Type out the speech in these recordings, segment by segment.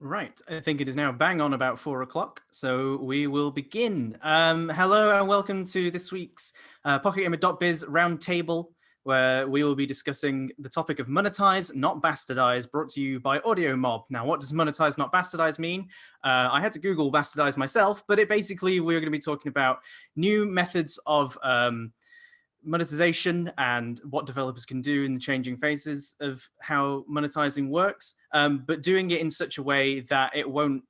Right, I think it is now bang on about 4 o'clock, so we will begin. Hello and welcome to this week's PocketGamer.biz RoundTable, where we will be discussing the topic of Monetise, not Bastardise, brought to you by Audio Mob. Now, what does Monetise, not Bastardise mean? I had to Google Bastardise myself, but basically we're going to be talking about new methods of monetization and what developers can do in the changing phases of how monetizing works, but doing it in such a way that it won't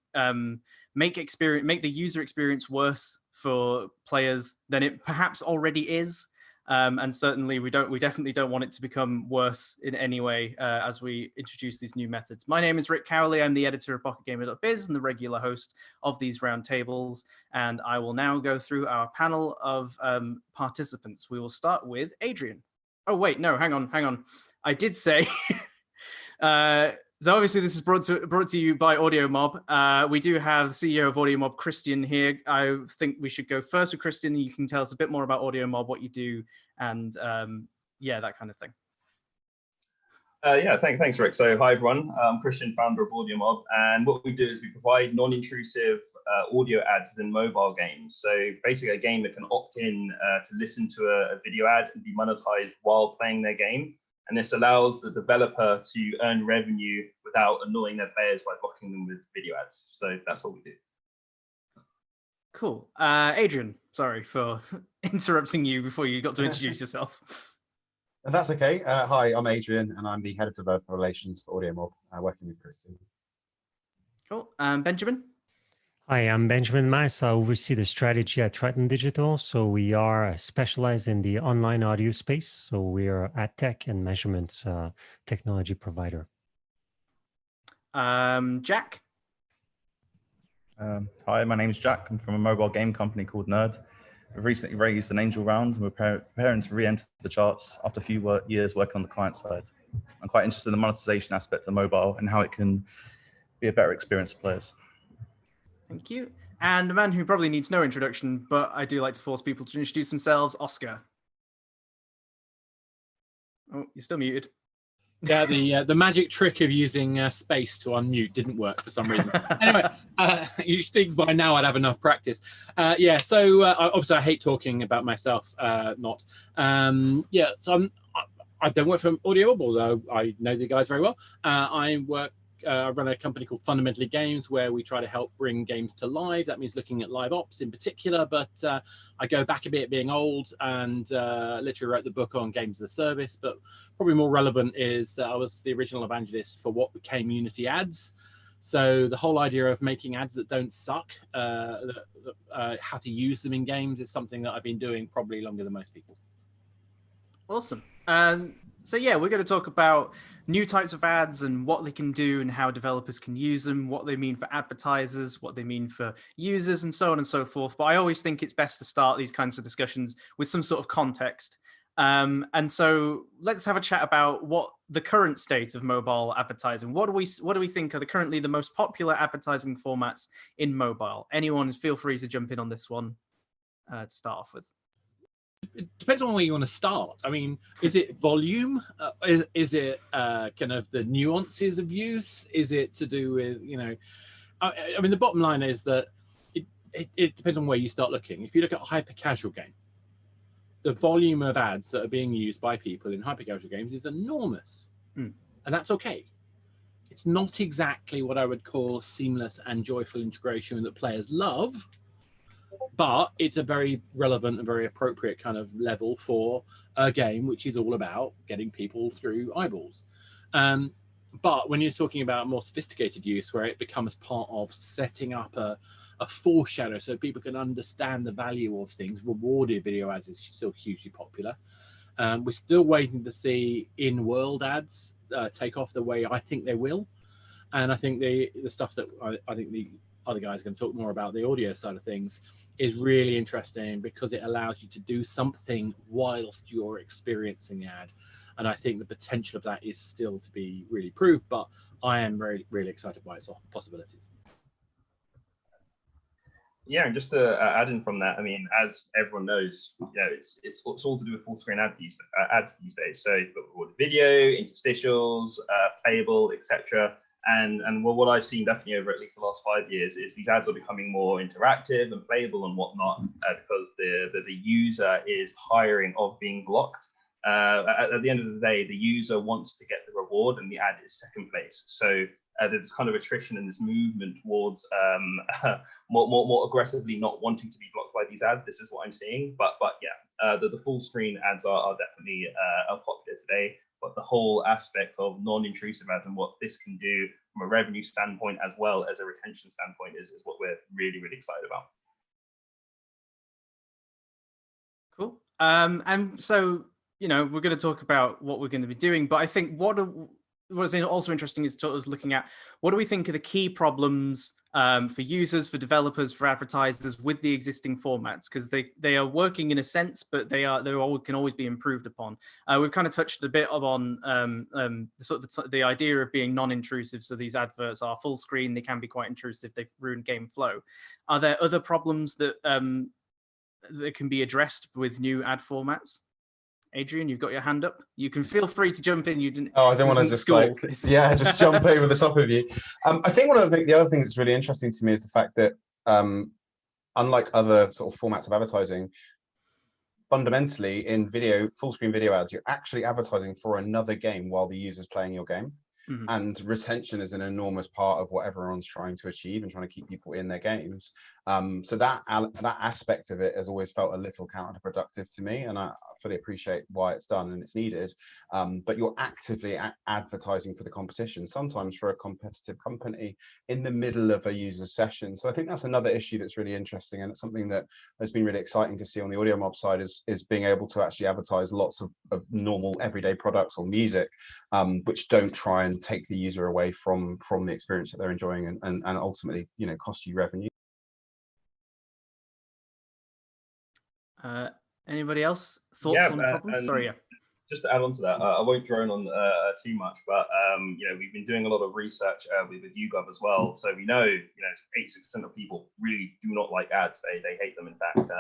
make the user experience worse for players than it perhaps already is. And certainly we definitely don't want it to become worse in any way as we introduce these new methods. My name is Rick Cowley. I'm the editor of PocketGamer.biz and the regular host of these roundtables. And I will now go through our panel of participants. We will start with Adrian. Oh, wait, no, hang on. I did say... So obviously this is brought to you by Audio Mob. We do have the CEO of Audio Mob, Christian, here. I think we should go first with Christian. You can tell us a bit more about Audio Mob, what you do, and yeah, that kind of thing. Yeah, thanks, Rick. So hi, everyone. I'm Christian, founder of Audio Mob, and what we do is we provide non-intrusive audio ads within mobile games. So basically a game that can opt in to listen to a video ad and be monetized while playing their game. And this allows the developer to earn revenue without annoying their players by blocking them with video ads. So that's what we do. Cool. Adrian, sorry for interrupting you before you got to introduce yourself. That's okay. Hi, I'm Adrian, and I'm the head of developer relations for Audio Mob, working with Christian. Cool. Benjamin? Hi, I'm Benjamin Maas. I oversee the strategy at Triton Digital. So we are specialized in the online audio space. So we are a tech and measurement technology provider. Jack? Hi, my name is Jack. I'm from a mobile game company called Nerd. We've recently raised an angel round and we're preparing to re-enter the charts after a few years working on the client side. I'm quite interested in the monetization aspect of mobile and how it can be a better experience for players. Thank you. And a man who probably needs no introduction, but I do like to force people to introduce themselves, Oscar. Oh, you're still muted. Yeah, the magic trick of using space to unmute didn't work for some reason. Anyway, you think by now I'd have enough practice. Yeah, so obviously I hate talking about myself, yeah, so I don't work for Audio, although I know the guys very well. I run a company called Fundamentally Games, where we try to help bring games to live. That means looking at live ops in particular, but I go back a bit, being old, and literally wrote the book on games as a service. But probably more relevant is that I was the original evangelist for what became Unity ads. So the whole idea of making ads that don't suck, how to use them in games, is something that I've been doing probably longer than most people. Awesome. So yeah, we're going to talk about new types of ads and what they can do and how developers can use them, what they mean for advertisers, what they mean for users, and so on and so forth. But I always think it's best to start these kinds of discussions with some sort of context. And so let's have a chat about what the current state of mobile advertising. What do we think are currently the most popular advertising formats in mobile? Anyone, feel free to jump in on this one to start off with. It depends on where you want to start. I mean, is it volume? Is it kind of the nuances of use? Is it to do with, you know, I mean, the bottom line is that it depends on where you start looking. If you look at a hyper-casual game, the volume of ads that are being used by people in hyper-casual games is enormous. And that's okay. It's not exactly what I would call seamless and joyful integration that players love, but it's a very relevant and very appropriate kind of level for a game which is all about getting people through eyeballs. But when you're talking about more sophisticated use, where it becomes part of setting up a foreshadow so people can understand the value of things, rewarded video ads is still hugely popular. We're still waiting to see in-world ads take off the way I think they will. And I think the stuff that I think the other guys are going to talk more about, the audio side of things, is really interesting because it allows you to do something whilst you're experiencing the ad. And I think the potential of that is still to be really proved, but I am really, really excited by its possibilities. Yeah, and just to add in from that, I mean, as everyone knows, you know, it's all to do with full screen ads these days. So you've got video, interstitials, playable, etc. And what I've seen definitely over at least the last 5 years is these ads are becoming more interactive and playable and whatnot, because the user is tiring of being blocked. At the end of the day, the user wants to get the reward and the ad is second place. So there's kind of attrition and this movement towards more aggressively not wanting to be blocked by these ads. This is what I'm seeing. But yeah, the full screen ads are definitely popular today. But the whole aspect of non-intrusive ads and what this can do from a revenue standpoint as well as a retention standpoint is what we're really, really excited about. Cool. And so, you know, we're going to talk about what we're going to be doing, but I think what's also interesting is sort of looking at what do we think are the key problems for users, for developers, for advertisers with the existing formats, because they are working in a sense, but they can always be improved upon. We've kind of touched a bit on the idea of being non-intrusive. So these adverts are full screen, they can be quite intrusive, they ruin game flow. Are there other problems that that can be addressed with new ad formats? Adrian, you've got your hand up. You can feel free to jump in. You didn't. Oh, I don't want to just just jump over the top of you. I think the other thing that's really interesting to me is the fact that unlike other sort of formats of advertising, fundamentally in full screen video ads, you're actually advertising for another game while the user's playing your game. Mm-hmm. And retention is an enormous part of what everyone's trying to achieve and trying to keep people in their games. So that aspect of it has always felt a little counterproductive to me, and I fully appreciate why it's done and it's needed. But you're actively advertising for the competition, sometimes for a competitive company in the middle of a user's session. So I think that's another issue that's really interesting, and it's something that has been really exciting to see on the Audio Mob side is being able to actually advertise lots of normal everyday products or music, which don't try and take the user away from the experience that they're enjoying and ultimately, you know, cost you revenue. Anybody else thoughts on problems? Sorry, yeah. Just to add on to that, I won't drone on too much, but you know, we've been doing a lot of research with YouGov as well. So we know, 86% of people really do not like ads. They hate them, in fact.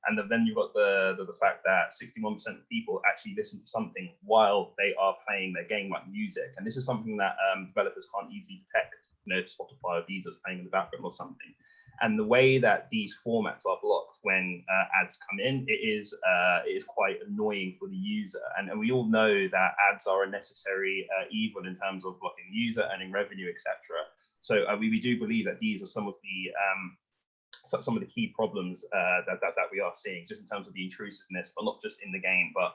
And then you've got the fact that 61% of people actually listen to something while they are playing their game, like music. And this is something that developers can't easily detect, if Spotify or Deezer's playing in the background or something. And the way that these formats are blocked when ads come in, it is quite annoying for the user. And we all know that ads are a necessary evil in terms of blocking the user, earning revenue, etc. So we do believe that these are some of the key problems that we are seeing, just in terms of the intrusiveness, but not just in the game, but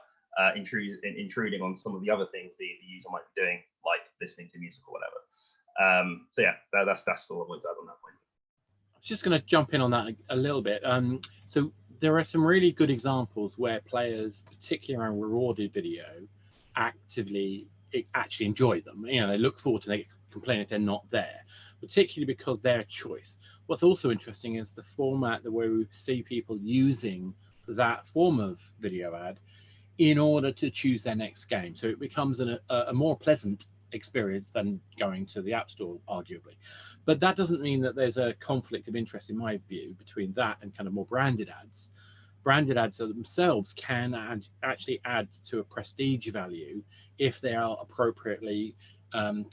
intruding on some of the other things the user might be doing, like listening to music or whatever. So yeah, that's all I wanted to add on that point. I'm just going to jump in on that a little bit. So there are some really good examples where players, particularly around rewarded video, actually enjoy them. They look forward to, they complain if they're not there, particularly because they're a choice. What's also interesting is the format, the way we see people using that form of video ad in order to choose their next game. So it becomes a more pleasant experience than going to the App Store, arguably. But that doesn't mean that there's a conflict of interest, in my view, between that and kind of more branded ads. Branded ads themselves can actually add to a prestige value if they are appropriately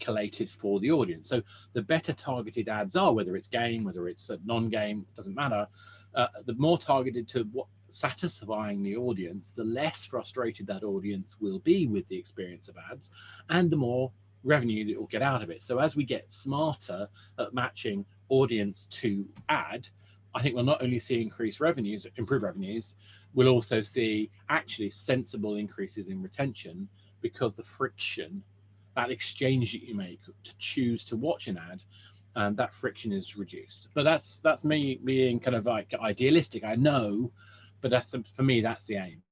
collated for the audience. So the better targeted ads are, whether it's game, whether it's a non-game, doesn't matter, the more targeted to what satisfying the audience, the less frustrated that audience will be with the experience of ads, and the more revenue that it will get out of it. So as we get smarter at matching audience to ad, I think we'll not only see improved revenues, we'll also see actually sensible increases in retention, because the friction, that exchange that you make to choose to watch an ad, that friction is reduced. But that's me being kind of like idealistic, I know, but for me, that's the aim.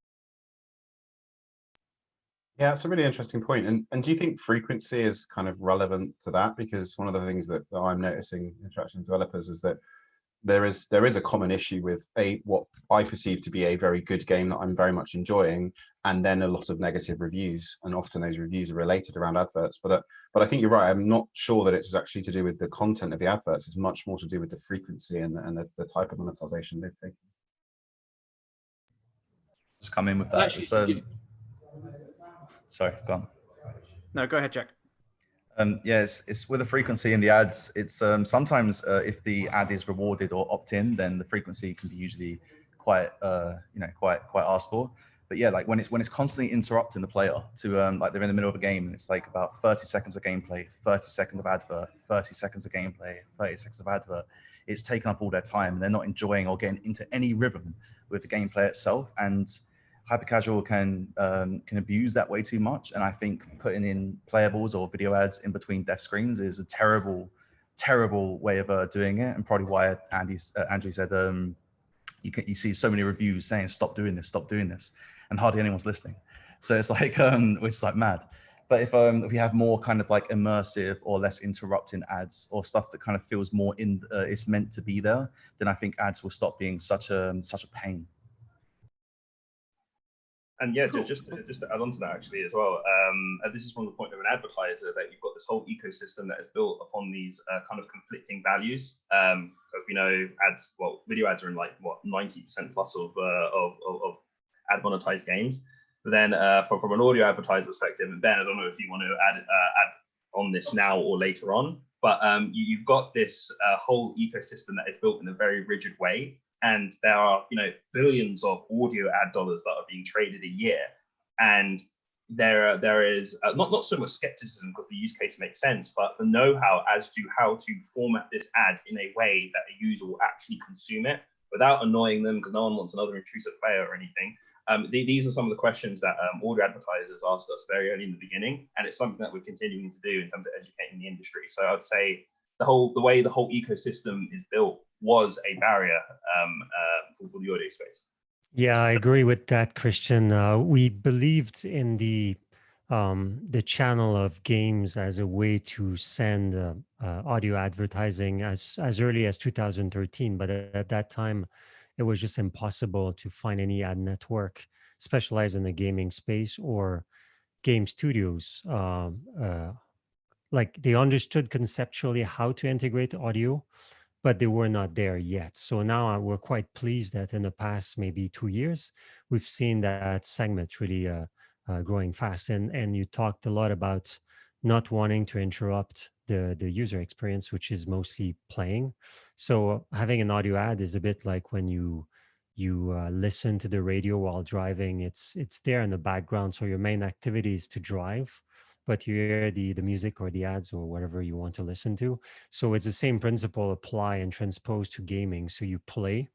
Yeah, it's a really interesting point. And do you think frequency is kind of relevant to that? Because one of the things that I'm noticing interacting with developers is that there is a common issue with what I perceive to be a very good game that I'm very much enjoying, and then a lot of negative reviews, and often those reviews are related around adverts. But I think you're right. I'm not sure that it's actually to do with the content of the adverts. It's much more to do with the frequency and the type of monetization they've taken. Just come in with that. Actually, Sorry, go on. No, go ahead, Jack. Yeah, it's with the frequency and the ads. It's sometimes if the ad is rewarded or opt-in, then the frequency can be usually quite quite asked for. But yeah, like when it's constantly interrupting the player to like they're in the middle of a game and it's like about 30 seconds of gameplay, 30 seconds of advert, 30 seconds of gameplay, 30 seconds of advert. It's taking up all their time and they're not enjoying or getting into any rhythm with the gameplay itself. And hyper casual can abuse that way too much, and I think putting in playables or video ads in between death screens is a terrible way of doing it, and probably why Andrew said you see so many reviews saying stop doing this, and hardly anyone's listening. So it's like which is like mad. But if we have more kind of like immersive or less interrupting ads or stuff that kind of feels more it's meant to be there, then I think ads will stop being such a pain. And yeah, cool. just to add on to that actually as well, this is from the point of an advertiser, that you've got this whole ecosystem that is built upon these kind of conflicting values. As we know, video ads are in like what 90% plus of ad monetized games. But then from an audio advertiser perspective, and Ben, I don't know if you want to add on this now or later on, but you've got this whole ecosystem that is built in a very rigid way. And there are, billions of audio ad dollars that are being traded a year, and there is not so much skepticism because the use case makes sense, but the know-how as to how to format this ad in a way that a user will actually consume it without annoying them, because no one wants another intrusive player or anything. These are some of the questions that audio advertisers asked us very early in the beginning, and it's something that we're continuing to do in terms of educating the industry. So I'd say the way the whole ecosystem is built was a barrier for the audio space. Yeah, I agree with that, Christian. We believed in the channel of games as a way to send audio advertising as early as 2013, but at that time, it was just impossible to find any ad network specialized in the gaming space or game studios. Like they understood conceptually how to integrate audio, but they were not there yet. So now we're quite pleased that in the past maybe 2 years, we've seen that segment really growing fast. And you talked a lot about not wanting to interrupt the user experience, which is mostly playing. So having an audio ad is a bit like when you listen to the radio while driving. It's there in the background. So your main activity is to drive, but you hear the music or the ads or whatever you want to listen to. So it's the same principle apply and transpose to gaming. So you play,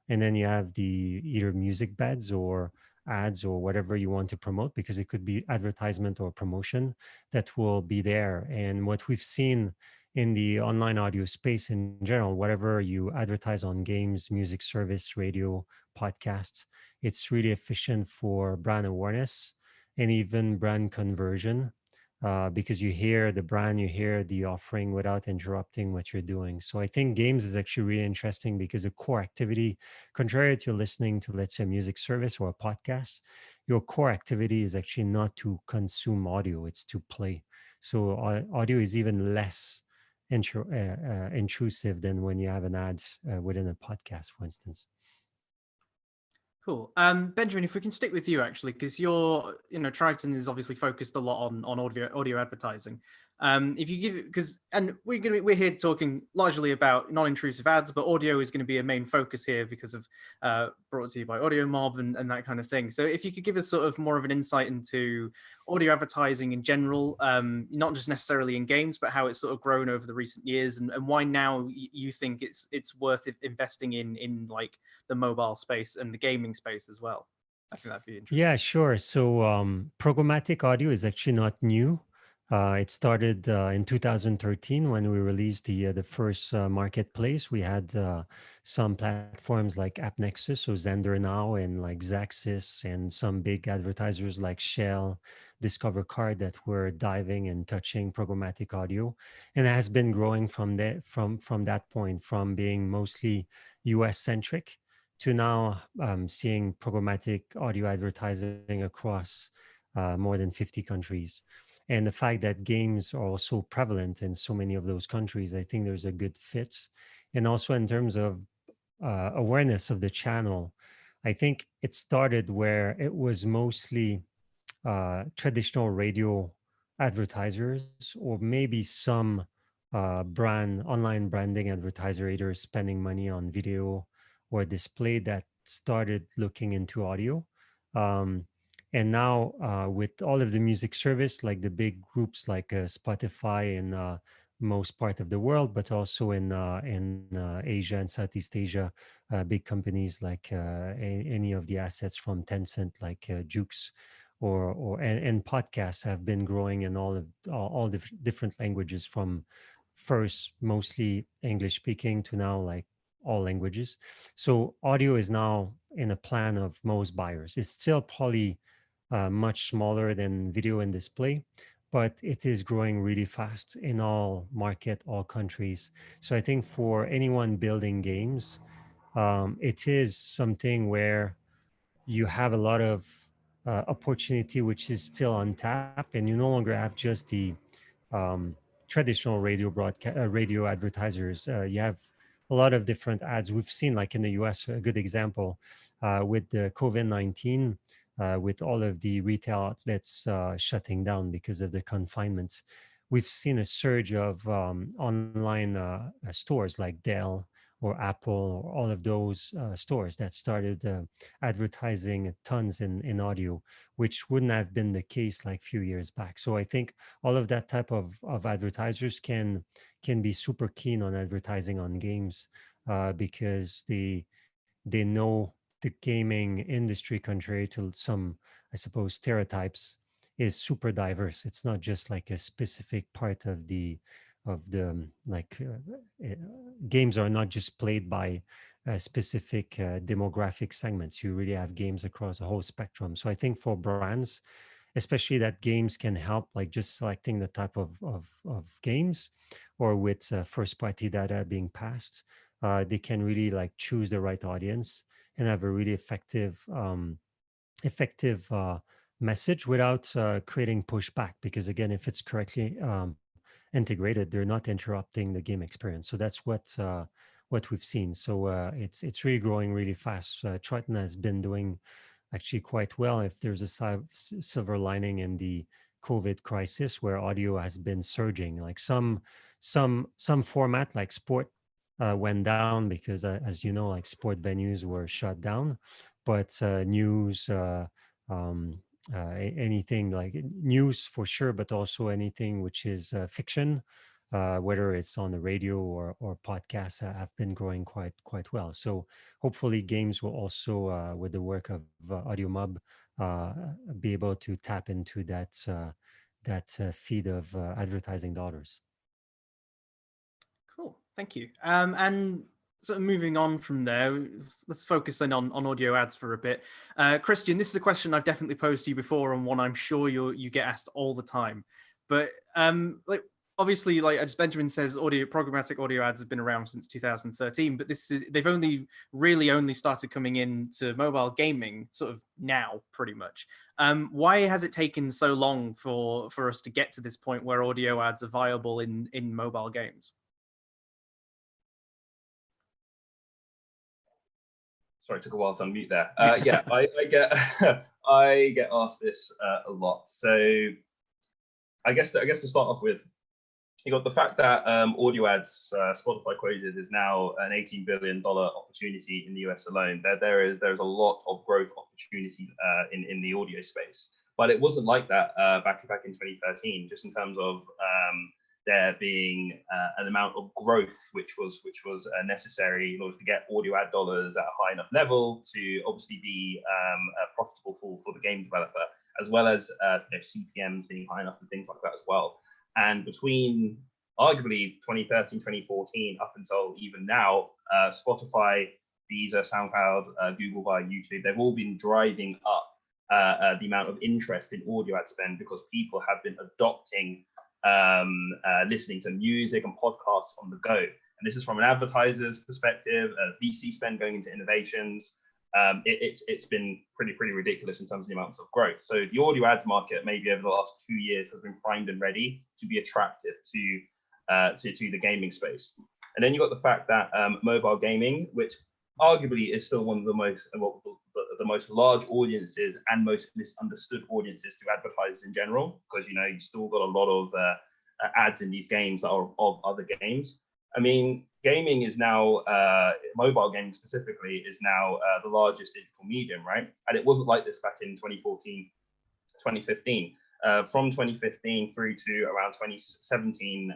and then you have the either music beds or ads or whatever you want to promote, because it could be advertisement or promotion that will be there. And what we've seen in the online audio space in general, whatever you advertise on games, music service, radio, podcasts, it's really efficient for brand awareness and even brand conversion. Because you hear the brand, you hear the offering without interrupting what you're doing. So I think games is actually really interesting because the core activity, contrary to listening to, let's say, a music service or a podcast, your core activity is actually not to consume audio, it's to play. So audio is even less intrusive than when you have an ad within a podcast, for instance. Cool. Benjamin, if we can stick with you actually, because Triton is obviously focused a lot on audio advertising. If you give, and we're here talking largely about non-intrusive ads, but audio is going to be a main focus here because of brought to you by Audio Mob and that kind of thing. So if you could give us sort of more of an insight into audio advertising in general, not just necessarily in games, but how it's sort of grown over the recent years, and why now you think it's worth investing in like the mobile space and the gaming space as well. I think that'd be interesting. Yeah, sure. So programmatic audio is actually not new. It started in 2013 when we released the first marketplace. We had some platforms like AppNexus, so Xender now, and like Xaxis, and some big advertisers like Shell, Discover Card that were diving and touching programmatic audio, and it has been growing from that point, from being mostly US centric to now seeing programmatic audio advertising across more than 50 countries. And the fact that games are also prevalent in so many of those countries, I think there's a good fit. And also in terms of awareness of the channel, I think it started where it was mostly traditional radio advertisers, or maybe some online branding advertiser either spending money on video or display that started looking into audio. And now with all of the music service, like the big groups like Spotify in most part of the world, but also in Asia and Southeast Asia, big companies like any of the assets from Tencent, like Jukes, and podcasts have been growing in all the different languages, from first mostly English speaking to now like all languages. So audio is now in a plan of most buyers. It's still probably much smaller than video and display, but it is growing really fast in all market, all countries. So I think for anyone building games, it is something where you have a lot of opportunity which is still untapped, and you no longer have just the um, traditional radio advertisers. You have a lot of different ads. We've seen, like in the US, a good example with the COVID-19, with all of the retail outlets shutting down because of the confinements. We've seen a surge of online stores like Dell or Apple, or all of those stores that started advertising tons in audio, which wouldn't have been the case like a few years back. So I think all of that type of advertisers can be super keen on advertising on games because they know the gaming industry, contrary to some, I suppose, stereotypes, is super diverse. It's not just like a specific part of the games are not just played by specific demographic segments. You really have games across a whole spectrum. So I think for brands, especially that games can help, like just selecting the type of games, or with first party data being passed, they can really like choose the right audience and have a really effective message without creating pushback, because again, if it's correctly integrated, they're not interrupting the game experience. So that's what we've seen. So it's really growing really fast. Triton has been doing actually quite well. If there's a silver lining in the COVID crisis, where audio has been surging, like some format like sport went down because, as you know, like sport venues were shut down, but news. Anything like news for sure, but also anything which is fiction, whether it's on the radio or podcasts, have been growing quite well. So hopefully games will also, with the work of Audio Mob, be able to tap into that feed of advertising dollars. Cool, thank you. And sort of moving on from there, let's focus in on audio ads for a bit. Christian, this is a question I've definitely posed to you before, and one I'm sure you get asked all the time. But like obviously, like as Benjamin says, programmatic audio ads have been around since 2013, but they've only started coming into mobile gaming sort of now, pretty much. Why has it taken so long for us to get to this point where audio ads are viable in mobile games? Sorry, it took a while to unmute there. Yeah, I get I get asked this a lot. So I guess to start off with, you got the fact that audio ads, Spotify quoted, is now an $18 billion opportunity in the US alone. There's a lot of growth opportunity in the audio space, but it wasn't like that back in 2013. Just in terms of there being an amount of growth which was necessary in order to get audio ad dollars at a high enough level to obviously be profitable for the game developer, as well as CPMs being high enough and things like that as well. And between arguably 2013, 2014 up until even now, Spotify, Deezer, SoundCloud, Google via YouTube, they've all been driving up the amount of interest in audio ad spend, because people have been adopting listening to music and podcasts on the go. And this is from an advertiser's perspective, VC spend going into innovations. It's been pretty ridiculous in terms of the amounts of growth. So the audio ads market, maybe over the last 2 years, has been primed and ready to be attractive to the gaming space. And then you got the fact that mobile gaming, which arguably is still one of the most the most large audiences and most misunderstood audiences to advertisers in general, because you still got a lot of ads in these games that are of other games. I mean, gaming is now, mobile gaming specifically, is now the largest digital medium, right? And it wasn't like this back in 2014, 2015. From 2015 through to around 2017,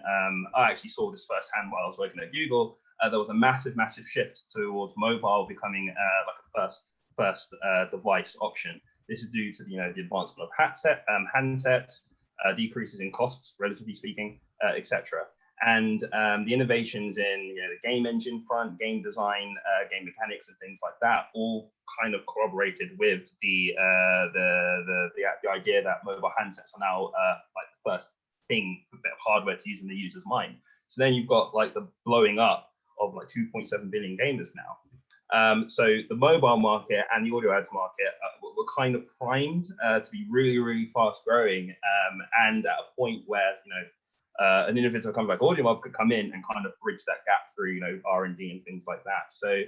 I actually saw this firsthand while I was working at Google. There was a massive shift towards mobile becoming like a first device option. This is due to the advancement of handsets, decreases in costs, relatively speaking, etc. And the innovations in the game engine front, game design, game mechanics, and things like that, all kind of corroborated with the idea that mobile handsets are now like the first thing, a bit of hardware to use in the user's mind. So then you've got like the blowing up of like 2.7 billion gamers now. So the mobile market and the audio ads market were kind of primed to be really fast growing, and at a point where an innovative company like AudioMob could come in and kind of bridge that gap through R&D and things like that. So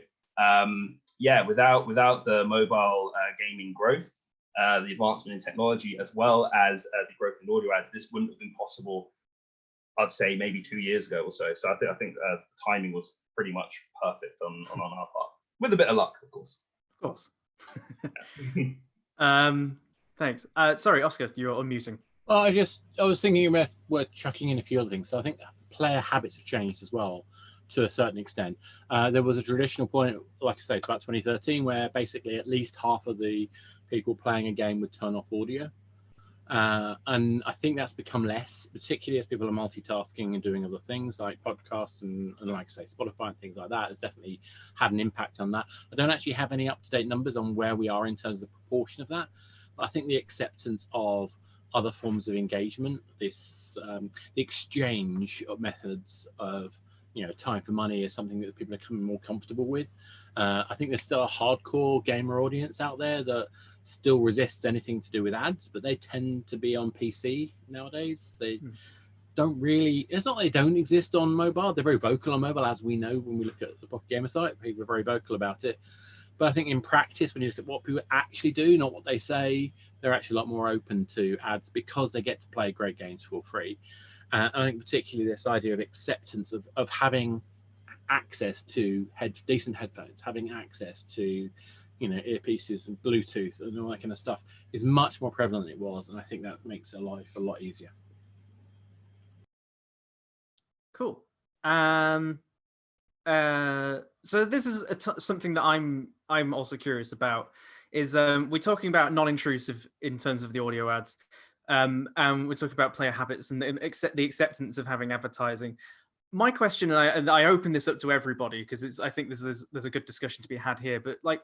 yeah, without the mobile gaming growth, the advancement in technology, as well as the growth in audio ads, this wouldn't have been possible, I'd say maybe 2 years ago or so. So I think the timing was pretty much perfect on our part, with a bit of luck, of course. Of course. Thanks. Sorry, Oscar, you're unmuting. Well, I was thinking we're chucking in a few other things. So I think player habits have changed as well, to a certain extent. There was a traditional point, like I say, it's about 2013, where basically at least half of the people playing a game would turn off audio. And I think that's become less, particularly as people are multitasking and doing other things like podcasts and like I say, Spotify and things like that has definitely had an impact on that. I don't actually have any up-to-date numbers on where we are in terms of the proportion of that, but I think the acceptance of other forms of engagement, this the exchange of methods of time for money is something that people are becoming more comfortable with. I think there's still a hardcore gamer audience out there that still resists anything to do with ads, but they tend to be on PC nowadays. They don't really, it's not they don't exist on mobile, they're very vocal on mobile, as we know when we look at the Pocket Gamer site. People are very vocal about it. But I think in practice, when you look at what people actually do, not what they say, they're actually a lot more open to ads because they get to play great games for free. I think particularly this idea of acceptance of having access to decent headphones, having access to earpieces and Bluetooth and all that kind of stuff is much more prevalent than it was, and I think that makes their life a lot easier. Cool. So this is something that I'm also curious about. Is we're talking about non-intrusive in terms of the audio ads, and we're talking about player habits and the acceptance of having advertising. My question, and I open this up to everybody because I think there's a good discussion to be had here. But like,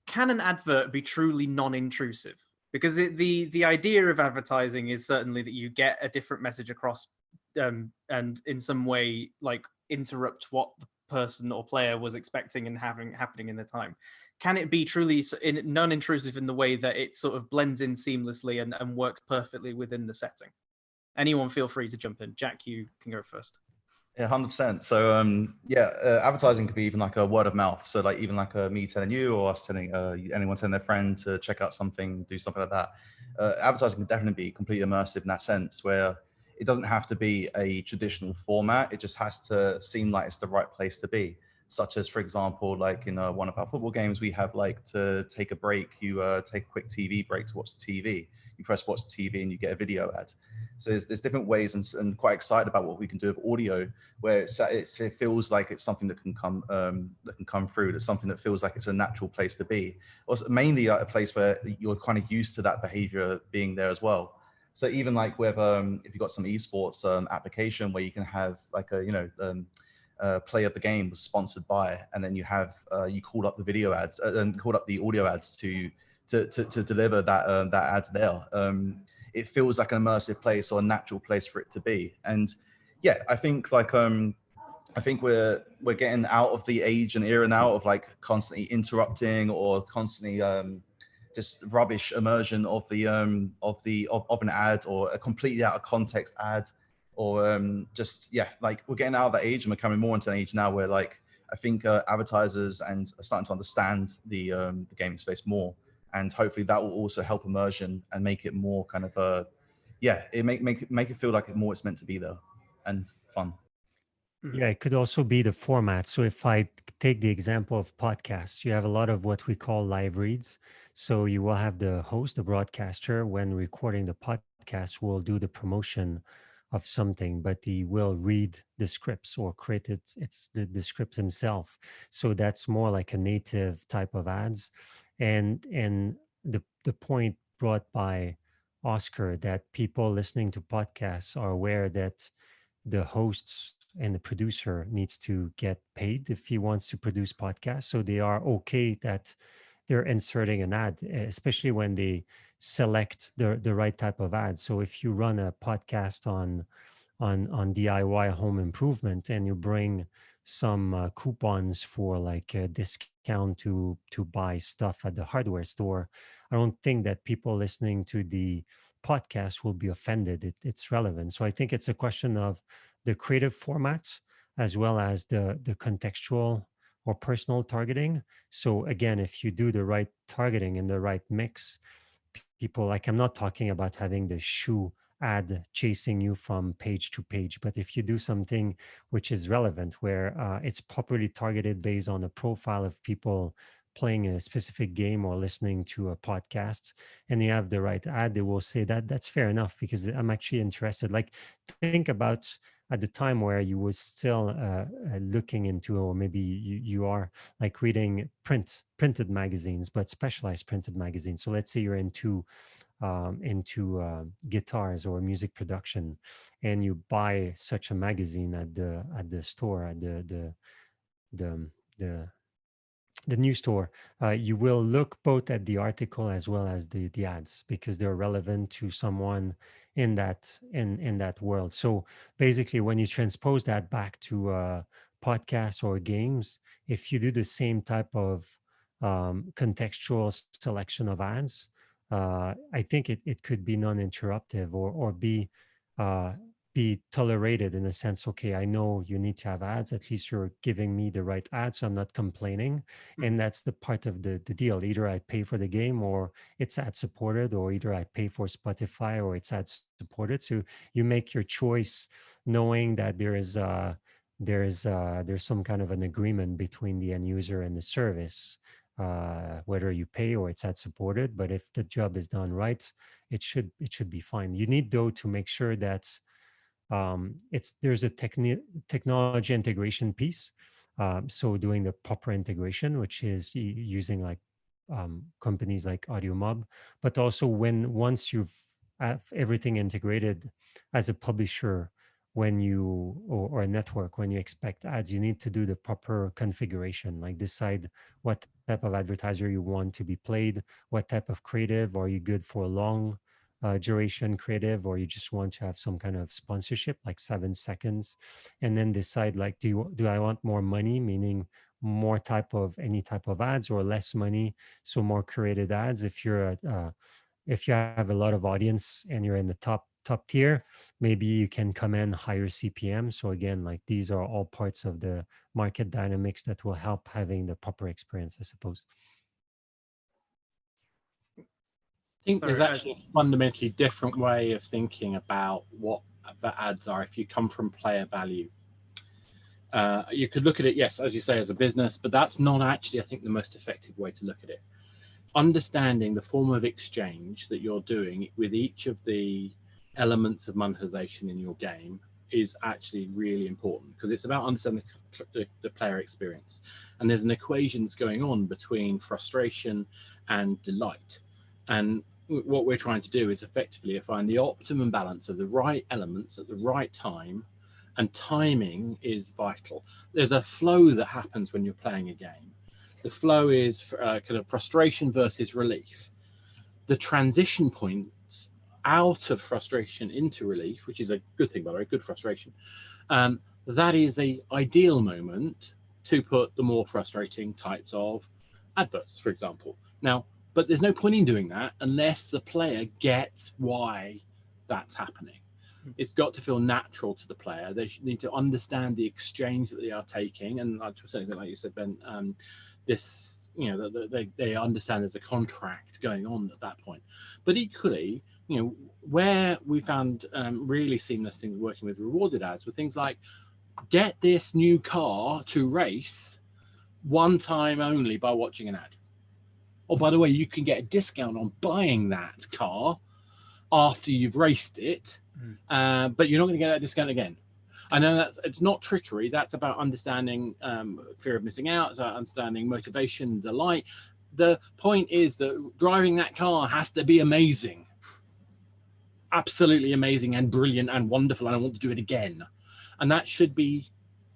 can an advert be truly non-intrusive? Because the idea of advertising is certainly that you get a different message across, and in some way like interrupt what the person or player was expecting and happening in the time. Can it be truly non-intrusive in the way that it sort of blends in seamlessly and works perfectly within the setting? Anyone feel free to jump in. Jack, you can go first. Yeah, 100%. So advertising could be even like a word of mouth. So like even like me telling you, or us telling anyone telling their friend to check out something, do something like that. Advertising can definitely be completely immersive in that sense, where it doesn't have to be a traditional format. It just has to seem like it's the right place to be. Such as, for example, like in one of our football games, we have like to take a break. You take a quick TV break to watch the TV. You press watch the TV and you get a video ad. So there's different ways, and quite excited about what we can do with audio, where it feels like it's something that can come through. It's something that feels like it's a natural place to be. Also, mainly a place where you're kind of used to that behavior being there as well. So even like with if you've got some esports application where you can have like play of the game was sponsored by, and then you have you called up the video ads and called up the audio ads to deliver that ad there. It feels like an immersive place or a natural place for it to be. And yeah, I think like I think we're getting out of the age and era now of like constantly interrupting or constantly just rubbish immersion of an ad, or a completely out of context ad, or just like we're getting out of that age and we're coming more into an age now where like I think advertisers are starting to understand the gaming space more, and hopefully that will also help immersion and make it more kind of a, yeah, it make it feel like it's meant to be there and fun. Yeah, it could also be the format. So if I take the example of podcasts, you have a lot of what we call live reads. So you will have the host, the broadcaster, when recording the podcast, will do the promotion of something, but he will read the scripts or create it's the scripts himself. So that's more like a native type of ads. And the point brought by Oscar, that people listening to podcasts are aware that the hosts and the producer needs to get paid if he wants to produce podcasts. So they are okay that they're inserting an ad, especially when they select the right type of ad. So if you run a podcast on DIY home improvement and you bring some coupons for like a discount to buy stuff at the hardware store, I don't think that people listening to the podcast will be offended. It's relevant. So I think it's a question of the creative formats as well as the contextual or personal targeting. So again, if you do the right targeting and the right mix, people, like, I'm not talking about having the shoe ad chasing you from page to page, but if you do something which is relevant, where it's properly targeted based on a profile of people playing a specific game or listening to a podcast, and you have the right ad, they will say that that's fair enough because I'm actually interested. Like, think about at the time where you were still looking into, or maybe you are like reading printed magazines, but specialized printed magazines. So let's say you're into guitars or music production, and you buy such a magazine at the store, at the the the news store. You will look both at the article as well as the ads, because they're relevant to someone in that world. So basically, when you transpose that back to podcasts or games, if you do the same type of contextual selection of ads, I think it could be non-interruptive, or be tolerated in a sense. Okay, I know you need to have ads, at least you're giving me the right ads, so I'm not complaining. And that's the part of the deal. Either I pay for the game or it's ad supported, or either I pay for Spotify or it's ad supported. So you make your choice knowing that there's some kind of an agreement between the end user and the service, whether you pay or it's ad supported. But if the job is done right, it should be fine. You need, though, to make sure that there's a technology integration piece. So doing the proper integration, which is using like companies like AudioMob, but also once you've have everything integrated as a publisher, when you or a network, when you expect ads, you need to do the proper configuration, like decide what type of advertiser you want to be played, what type of creative. Are you good for long duration creative, or you just want to have some kind of sponsorship like 7 seconds, and then decide, like, do I want more money, meaning more any type of ads, or less money, so more curated ads. If you have a lot of audience and you're in the top tier, maybe you can command higher CPM. So again, like, these are all parts of the market dynamics that will help having the proper experience, I suppose. I think there's actually a fundamentally different way of thinking about what the ads are if you come from player value. You could look at it, yes, as you say, as a business, but that's not actually, I think, the most effective way to look at it. Understanding the form of exchange that you're doing with each of the elements of monetization in your game is actually really important, because it's about understanding the player experience. And there's an equation that's going on between frustration and delight. And what we're trying to do is effectively find the optimum balance of the right elements at the right time, and timing is vital. There's a flow that happens when you're playing a game. The flow is kind of frustration versus relief. The transition points out of frustration into relief, which is a good thing, by the way, good frustration. That is the ideal moment to put the more frustrating types of adverts, for example. Now, but there's no point in doing that unless the player gets why that's happening. It's got to feel natural to the player. They need to understand the exchange that they are taking. And to a certain extent, like you said, Ben, this you know, they understand there's a contract going on at that point. But equally, you know, where we found really seamless things working with rewarded ads were things like, get this new car to race one time only by watching an ad. Oh, by the way, you can get a discount on buying that car after you've raced it, but you're not going to get that discount again. I know that it's not trickery. That's about understanding fear of missing out, it's about understanding motivation, delight. The point is that driving that car has to be amazing, absolutely amazing and brilliant and wonderful, and I want to do it again. And that should be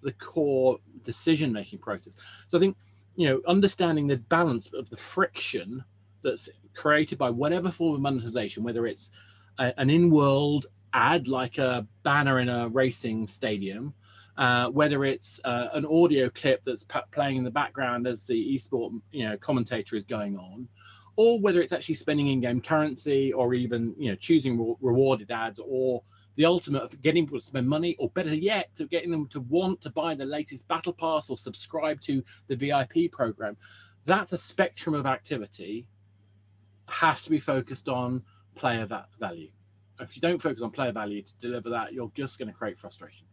the core decision-making process. So I think, you know, understanding the balance of the friction that's created by whatever form of monetization, whether it's an in-world ad like a banner in a racing stadium, whether it's an audio clip that's playing in the background as the esport, you know, commentator is going on, or whether it's actually spending in-game currency, or even, you know, choosing rewarded ads, or the ultimate of getting people to spend money, or better yet, to getting them to want to buy the latest battle pass or subscribe to the VIP program. That's a spectrum of activity, has to be focused on player value. If you don't focus on player value to deliver that, you're just going to create frustration.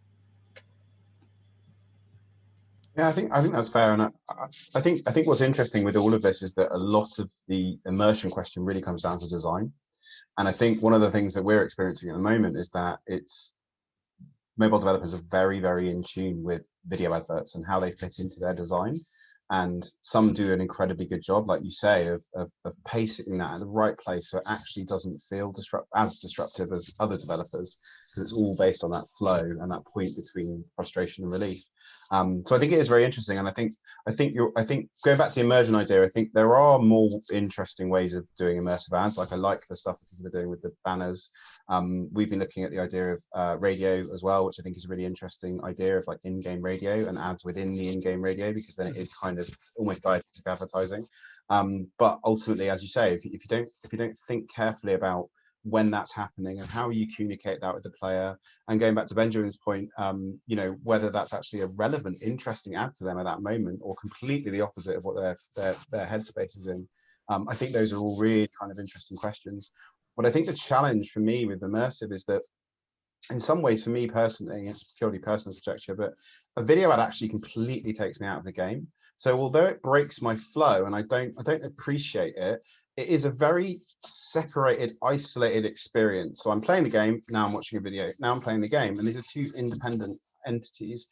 Yeah, I think that's fair, and I think what's interesting with all of this is that a lot of the immersion question really comes down to design. And I think one of the things that we're experiencing at the moment is that mobile developers are very, very in tune with video adverts and how they fit into their design. And some do an incredibly good job, like you say, of pacing that at the right place so it actually doesn't feel as disruptive as other developers, because it's all based on that flow and that point between frustration and relief. So I think it is very interesting, and I think going back to the immersion idea, I think there are more interesting ways of doing immersive ads. Like, I like the stuff that people are doing with the banners. We've been looking at the idea of radio as well, which I think is a really interesting idea of like in-game radio and ads within the in-game radio, because then it is kind of almost guided advertising. But ultimately, as you say, if you don't think carefully about when that's happening and how you communicate that with the player, and going back to Benjamin's point, you know, whether that's actually a relevant, interesting ad to them at that moment, or completely the opposite of what their headspace is in. I think those are all really kind of interesting questions. But I think the challenge for me with immersive is that, in some ways, for me personally, it's purely personal conjecture, but a video ad actually completely takes me out of the game. So although it breaks my flow and I don't appreciate it, it is a very separated, isolated experience. So I'm playing the game, now I'm watching a video, now I'm playing the game, and these are two independent entities.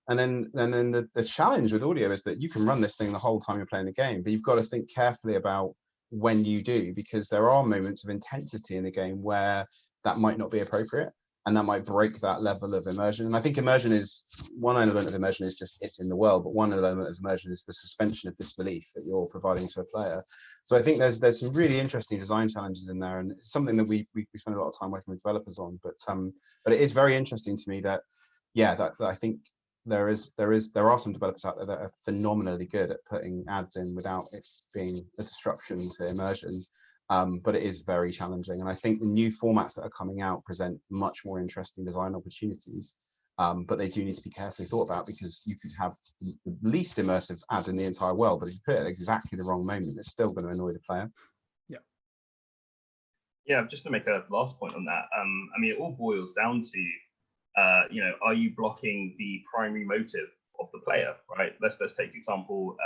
And then the challenge with audio is that you can run this thing the whole time you're playing the game, but you've got to think carefully about when you do, because there are moments of intensity in the game where that might not be appropriate, and that might break that level of immersion. And I think immersion is, one element of immersion is just it's in the world, but one element of immersion is the suspension of disbelief that you're providing to a player. So I think there's some really interesting design challenges in there, and it's something that we spend a lot of time working with developers on. But it is very interesting to me that, yeah, that I think there are some developers out there that are phenomenally good at putting ads in without it being a disruption to immersion. But it is very challenging, and I think the new formats that are coming out present much more interesting design opportunities, but they do need to be carefully thought about, because you could have the least immersive ad in the entire world, but if you put it at exactly the wrong moment, it's still going to annoy the player. Yeah, just to make a last point on that, I mean, it all boils down to, you know, are you blocking the primary motive of the player, right? Let's take example,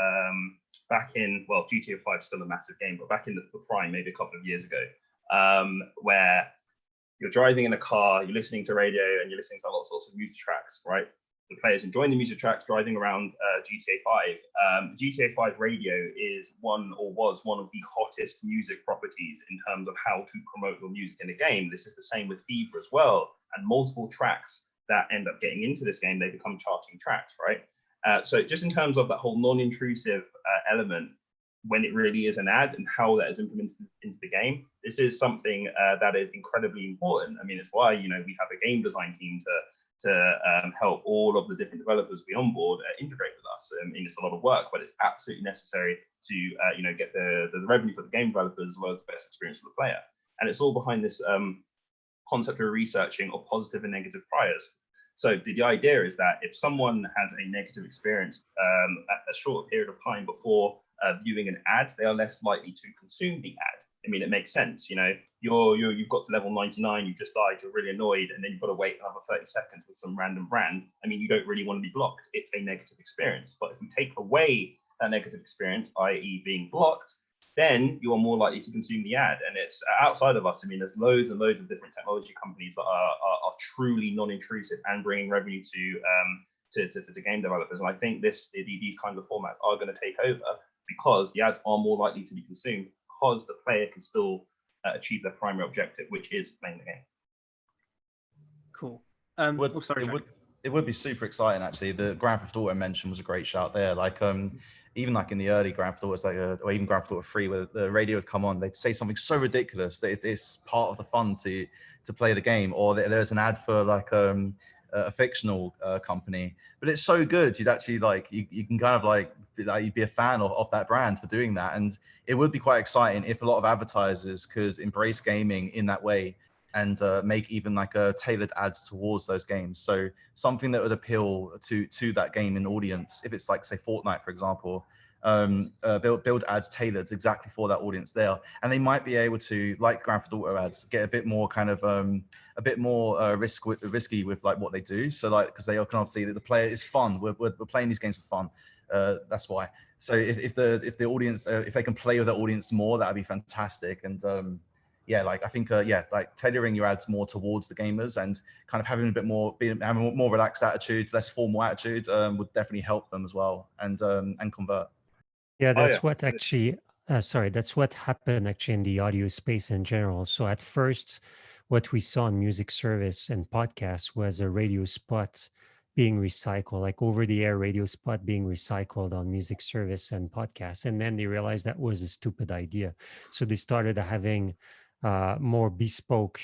back in, well, GTA 5 is still a massive game, but back in the prime, maybe a couple of years ago, where you're driving in a car, you're listening to radio, and you're listening to all sorts of music tracks, right? The player's enjoying the music tracks, driving around GTA 5. GTA 5 radio is was one of the hottest music properties in terms of how to promote your music in a game. This is the same with FIFA as well, and multiple tracks that end up getting into this game, they become charting tracks, right? So just in terms of that whole non-intrusive element, when it really is an ad and how that is implemented into the game, this is something that is incredibly important. I mean, it's why, you know, we have a game design team to help all of the different developers we onboard integrate with us. I mean, it's a lot of work, but it's absolutely necessary to you know, get the revenue for the game developers as well as the best experience for the player. And it's all behind this concept of researching of positive and negative priors. So the idea is that if someone has a negative experience at a short period of time before viewing an ad, they are less likely to consume the ad. I mean, it makes sense. You know, you've got to level 99, you've just died, you're really annoyed, and then you've got to wait another 30 seconds with some random brand. I mean, you don't really want to be blocked. It's a negative experience. But if we take away that negative experience, i.e. being blocked, then you are more likely to consume the ad. And it's outside of us. I mean, there's loads and loads of different technology companies that are truly non-intrusive and bringing revenue to game developers. And I think these kinds of formats are going to take over because the ads are more likely to be consumed because the player can still achieve their primary objective, which is playing the game. Cool. It would be super exciting, actually. The Grand Theft Auto mention was a great shout there. Like, even like in the early Grand Theft Auto, or even Grand Theft Auto 3, where the radio would come on, they'd say something so ridiculous that it's part of the fun to play the game. Or there's an ad for like a fictional company, but it's so good. You'd actually like you can kind of like you'd be a fan of that brand for doing that. And it would be quite exciting if a lot of advertisers could embrace gaming in that way and make even like tailored ads towards those games. So something that would appeal to that gaming audience. If it's like, say, Fortnite, for example, build ads tailored exactly for that audience there. And they might be able to, like Grand Theft Auto ads, get a bit more kind of, a bit more risky with like what they do. So like, because they can obviously, the player is fun. We're playing these games for fun. That's why. So if the audience, if they can play with the audience more, that'd be fantastic. And yeah, like I think, like tailoring your ads more towards the gamers and kind of having a bit more, having a more relaxed attitude, less formal attitude, would definitely help them as well and convert. Yeah, that's what actually, that's what happened actually in the audio space in general. So at first, what we saw in music service and podcasts was a radio spot being recycled, like over-the-air radio spot being recycled on music service and podcasts. And then they realized that was a stupid idea. So they started having more bespoke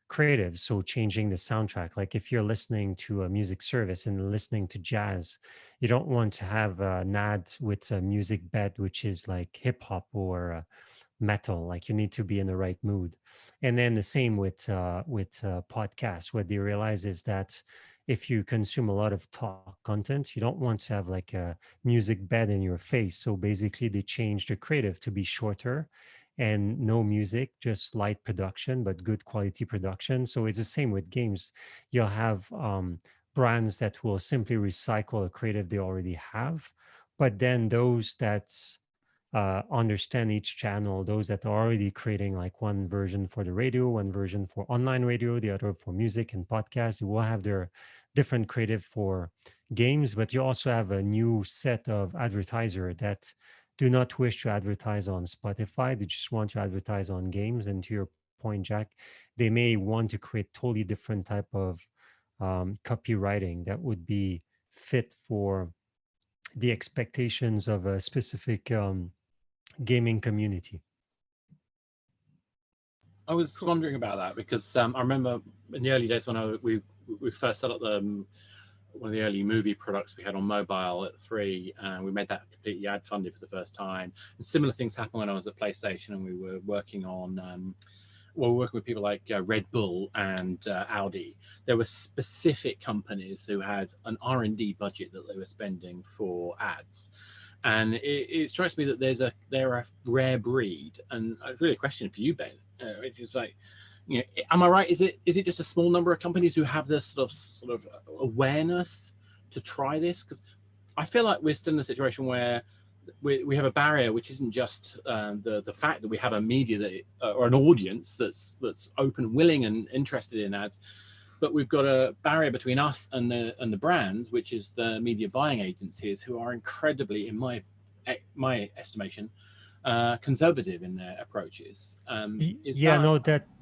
creative. So changing the soundtrack, like if you're listening to a music service and listening to jazz, you don't want to have an ad with a music bed, which is like hip hop or metal. Like you need to be in the right mood. And then the same with podcasts. What they realize is that if you consume a lot of talk content, you don't want to have like a music bed in your face. So basically they changed the creative to be shorter and no music, just light production, but good quality production. So it's the same with games. You'll have brands that will simply recycle a creative they already have, but then those that understand each channel, those that are already creating like one version for the radio, one version for online radio, the other for music and podcasts, will have their different creative for games. But you also have a new set of advertiser that do not wish to advertise on Spotify. They just want to advertise on games. And to your point, Jack, they may want to create totally different type of copywriting that would be fit for the expectations of a specific gaming community. I was wondering about that because I remember in the early days when we first set up one of the early movie products we had on mobile at 3, and we made that completely ad funded for the first time. And similar things happened when I was at PlayStation, and we were working on we're working with people like Red Bull and Audi. There were specific companies who had an R&D budget that they were spending for ads. And it strikes me that they're a rare breed. And it's really a question for you, Ben. It's like, you know, am I right? Is it just a small number of companies who have this sort of awareness to try this? Because I feel like we're still in a situation where we have a barrier, which isn't just the fact that we have a media that or an audience that's open, willing, and interested in ads, but we've got a barrier between us and the brands, which is the media buying agencies, who are incredibly, in my estimation, conservative in their approaches.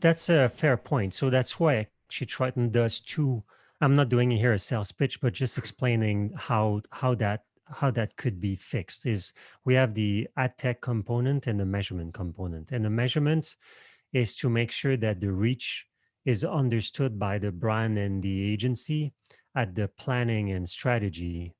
That's a fair point. So that's why actually Triton does two. I'm not doing here a sales pitch, but just explaining how that could be fixed. Is we have the ad tech component and the measurement component, and the measurement is to make sure that the reach is understood by the brand and the agency at the planning and strategy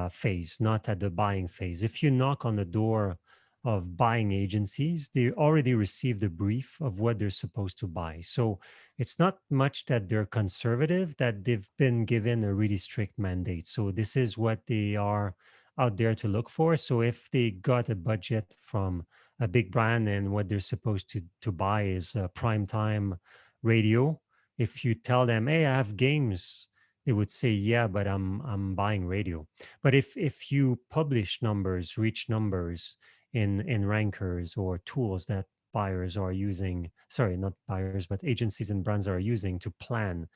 phase, not at the buying phase. If you knock on the door of buying agencies, they already received a brief of what they're supposed to buy. So it's not much that they're conservative, that they've been given a really strict mandate. So this is what they are out there to look for. So if they got a budget from a big brand and what they're supposed to buy is prime time radio, if you tell them, hey, I have games, they would say, yeah, but I'm buying radio. But if you publish numbers, reach numbers in rankers or tools that buyers are using, sorry, not buyers, but agencies and brands are using to plan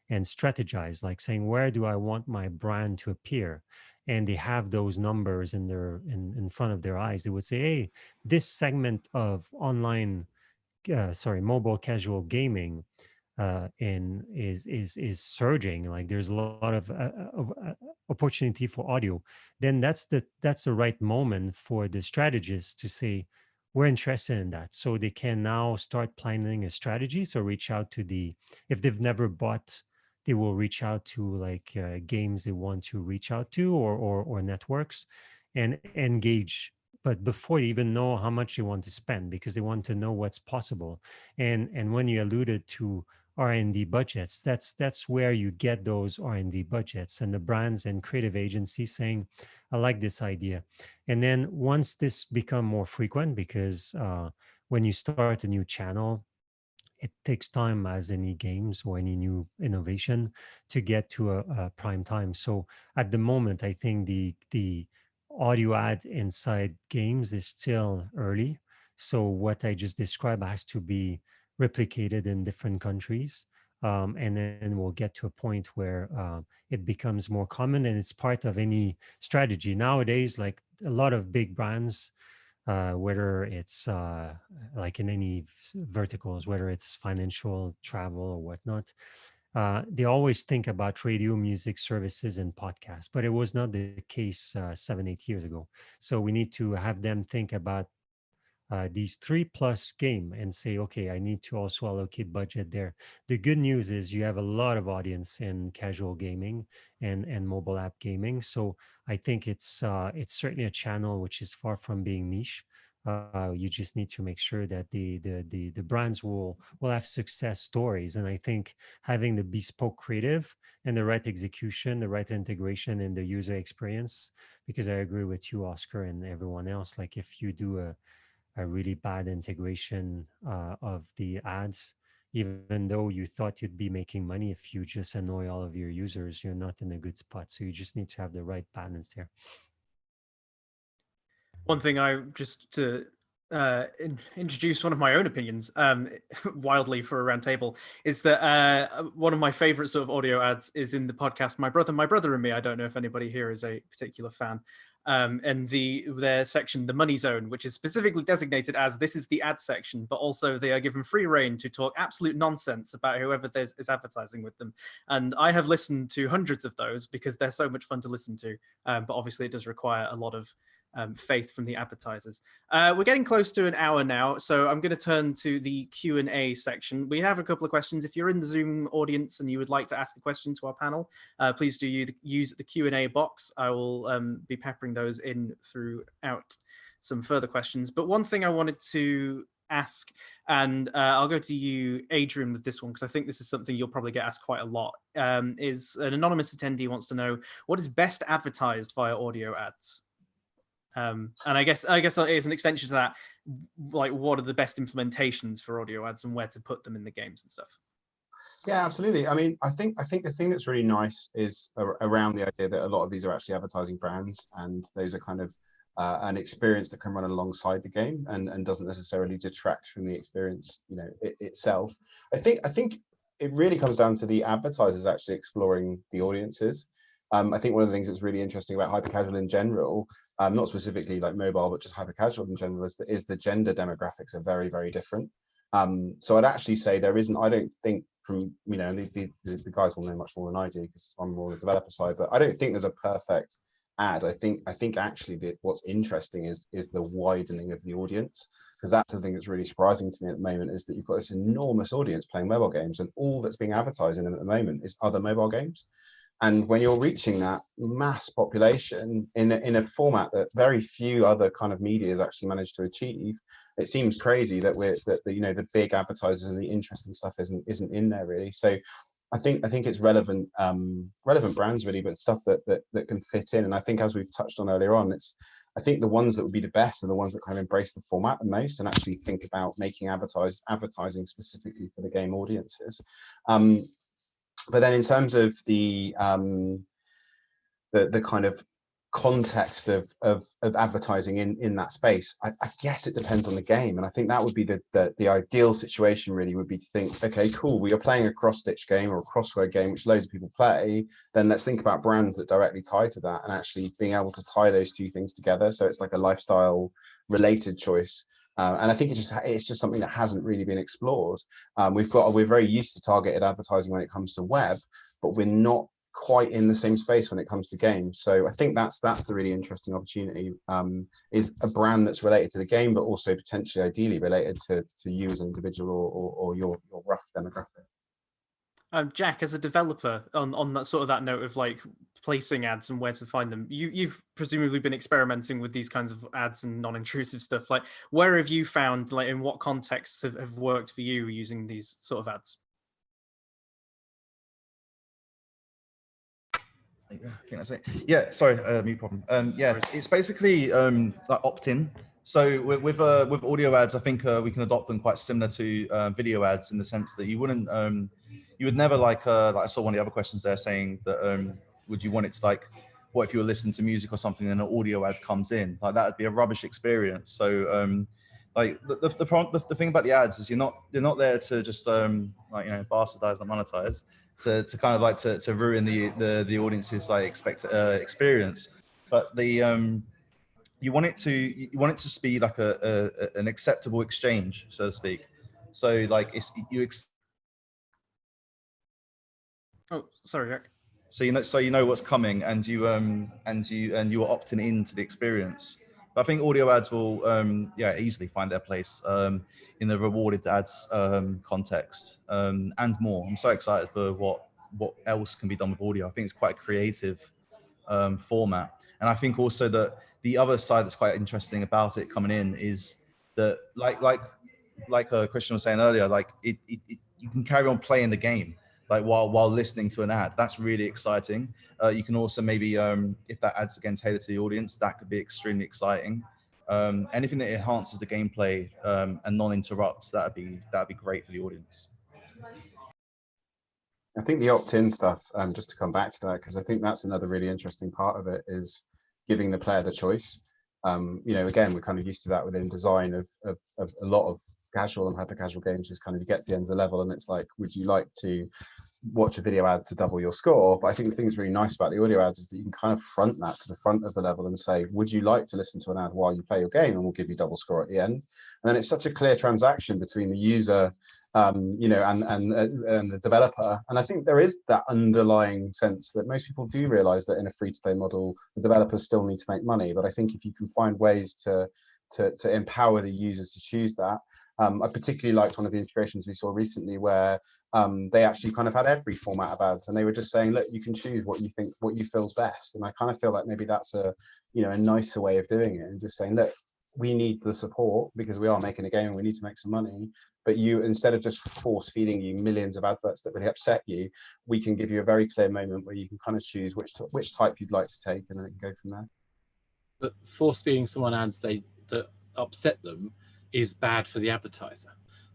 and strategize, like saying, where do I want my brand to appear? And they have those numbers in front of their eyes. They would say, hey, this segment of online, mobile casual gaming is surging. Like there's a lot of opportunity for audio. Then that's the right moment for the strategists to say, we're interested in that. So they can now start planning a strategy. So reach out to if they've never bought, they will reach out to like games they want to reach out to, or networks, and engage. But before they even know how much they want to spend, because they want to know what's possible. And when you alluded to R&D budgets, that's where you get those R&D budgets, and the brands and creative agencies saying, I like this idea. And then once this become more frequent, because when you start a new channel, it takes time, as any games or any new innovation, to get to a prime time. So at the moment, I think the audio ad inside games is still early. So what I just described has to be replicated in different countries. And then we'll get to a point where it becomes more common, and it's part of any strategy. Nowadays, like a lot of big brands, whether it's like in any verticals, whether it's financial, travel, or whatnot, they always think about radio, music, services, and podcasts. But it was not the case 7-8 years ago. So we need to have them think about these 3+ game and say, okay, I need to also allocate budget there. The good news is you have a lot of audience in casual gaming and mobile app gaming. So I think it's certainly a channel which is far from being niche. You just need to make sure that the brands will have success stories. And I think having the bespoke creative and the right execution, the right integration in the user experience, because I agree with you, Oscar, and everyone else, like if you do a really bad integration of the ads, even though you thought you'd be making money, if you just annoy all of your users, you're not in a good spot. So you just need to have the right balance there. One thing I just to introduce one of my own opinions wildly for a roundtable is that one of my favorite sort of audio ads is in the podcast My Brother and Me. I don't know if anybody here is a particular fan. And their section, the Money Zone, which is specifically designated as this is the ad section, but also they are given free reign to talk absolute nonsense about whoever is advertising with them. And I have listened to hundreds of those because they're so much fun to listen to. But obviously it does require a lot of faith from the advertisers. We're getting close to an hour now, so I'm going to turn to the Q&A section. We have a couple of questions. If you're in the Zoom audience and you would like to ask a question to our panel, please do use the Q&A box. I will be peppering those in throughout some further questions. But one thing I wanted to ask, and I'll go to you, Adrian, with this one, because I think this is something you'll probably get asked quite a lot, is an anonymous attendee wants to know, what is best advertised via audio ads? And I guess as an extension to that, like, what are the best implementations for audio ads and where to put them in the games and stuff? Yeah, absolutely. I mean, I think the thing that's really nice is around the idea that a lot of these are actually advertising brands, and those are kind of an experience that can run alongside the game and doesn't necessarily detract from the experience, you know, itself. I think it really comes down to the advertisers actually exploring the audiences. I think one of the things that's really interesting about hyper-casual in general, not specifically like mobile, but just hyper-casual in general, is the gender demographics are very, very different. So I'd actually say there isn't, I don't think from, you know, the guys will know much more than I do because I'm more on the developer side, but I don't think there's a perfect ad. I think actually that what's interesting is the widening of the audience, because that's the thing that's really surprising to me at the moment, is that you've got this enormous audience playing mobile games, and all that's being advertised in them at the moment is other mobile games. And when you're reaching that mass population in a format that very few other kind of media has actually managed to achieve, it seems crazy that you know, the big advertisers and the interesting stuff isn't in there really. So I think it's relevant brands really, but stuff that can fit in. And I think, as we've touched on earlier on, I think the ones that would be the best are the ones that kind of embrace the format the most and actually think about making advertising specifically for the game audiences. But then in terms of the kind of context of advertising in that space, I guess it depends on the game, and I think that would be the ideal situation really, would be to think, okay, cool, we are playing a cross-stitch game or a crossword game which loads of people play, then let's think about brands that directly tie to that and actually being able to tie those two things together, so it's like a lifestyle related choice. And I think it's just something that hasn't really been explored. We're very used to targeted advertising when it comes to web, but we're not quite in the same space when it comes to games. So I think that's the really interesting opportunity, is a brand that's related to the game, but also potentially ideally related to you as an individual or your rough demographic. Jack, as a developer, on that note of like placing ads and where to find them, you've presumably been experimenting with these kinds of ads and non-intrusive stuff. Like, where have you found, like, in what contexts have worked for you using these sort of ads? I think that's it. Yeah, sorry, mute problem. Yeah, it's basically like opt-in. So with audio ads, I think we can adopt them quite similar to video ads, in the sense that you would never like I saw one of the other questions there saying that would you want it to, like, what if you were listening to music or something and an audio ad comes in? Like, that would be a rubbish experience. So like the thing about the ads is you're not there to just like, you know, bastardize and monetize, to kind of like to ruin the audience's like experience, but you want it to just be like an acceptable exchange, so to speak. So like Oh, sorry, Jack. So you know what's coming, and you are opting into the experience. But I think audio ads will easily find their place in the rewarded ads context, and more. I'm so excited for what else can be done with audio. I think it's quite a creative format, and I think also that the other side that's quite interesting about it coming in is that like Christian was saying earlier, like it you can carry on playing the game, like while listening to an ad. That's really exciting. You can also maybe if that ad's again tailored to the audience, that could be extremely exciting. Anything that enhances the gameplay and non-interrupts, that'd be great for the audience. I think the opt-in stuff, just to come back to that, because I think that's another really interesting part of it, is giving the player the choice. You know, again, we're kind of used to that within design of a lot of casual and hyper casual games, is kind of you get to the end of the level and it's like, would you like to watch a video ad to double your score? But I think the thing that's really nice about the audio ads is that you can kind of front that to the front of the level and say, would you like to listen to an ad while you play your game, and we'll give you double score at the end. And then it's such a clear transaction between the user you know, and the developer. And I think there is that underlying sense that most people do realize that in a free-to-play model, the developers still need to make money. But I think if you can find ways to empower the users to choose that. I particularly liked one of the integrations we saw recently where they actually kind of had every format of ads, and they were just saying, look, you can choose what you feel's best. And I kind of feel like maybe that's a nicer way of doing it, and just saying, look, we need the support because we are making a game and we need to make some money. But you, instead of just force feeding you millions of adverts that really upset you, we can give you a very clear moment where you can kind of choose which type you'd like to take, and then it can go from there. But force feeding someone ads that upset them is bad for the advertiser,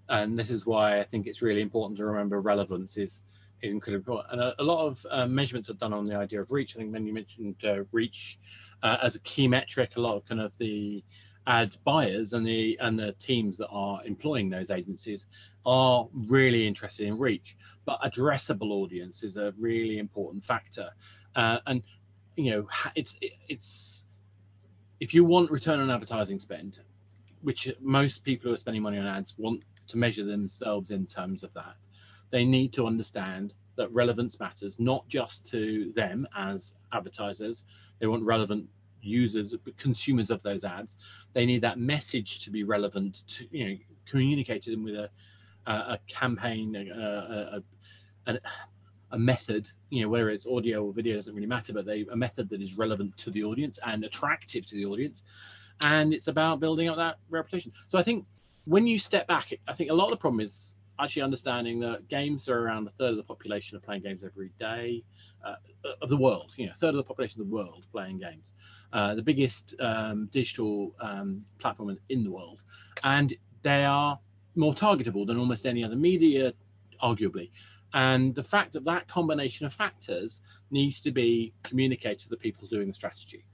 and this is why I think it's really important to remember relevance is incredibly important. And a lot of measurements are done on the idea of reach. I think when you mentioned reach as a key metric, a lot of kind of the ad buyers and the teams that are employing those agencies are really interested in reach, but addressable audience is a really important factor. And you know, it's if you want return on advertising spend, which most people who are spending money on ads want to measure themselves in terms of that, they need to understand that relevance matters, not just to them as advertisers. They want relevant users, consumers of those ads. They need that message to be relevant, to, you know, communicate to them with a campaign, a method, you know, whether it's audio or video doesn't really matter, but a method that is relevant to the audience and attractive to the audience. And it's about building up that reputation. So I think when you step back, I think a lot of the problem is actually understanding that games are around a third of the population are playing games every day of the world. A third of the population of the world playing games. The biggest digital platform in the world, and they are more targetable than almost any other media, arguably. And the fact that that combination of factors needs to be communicated to the people doing the strategy.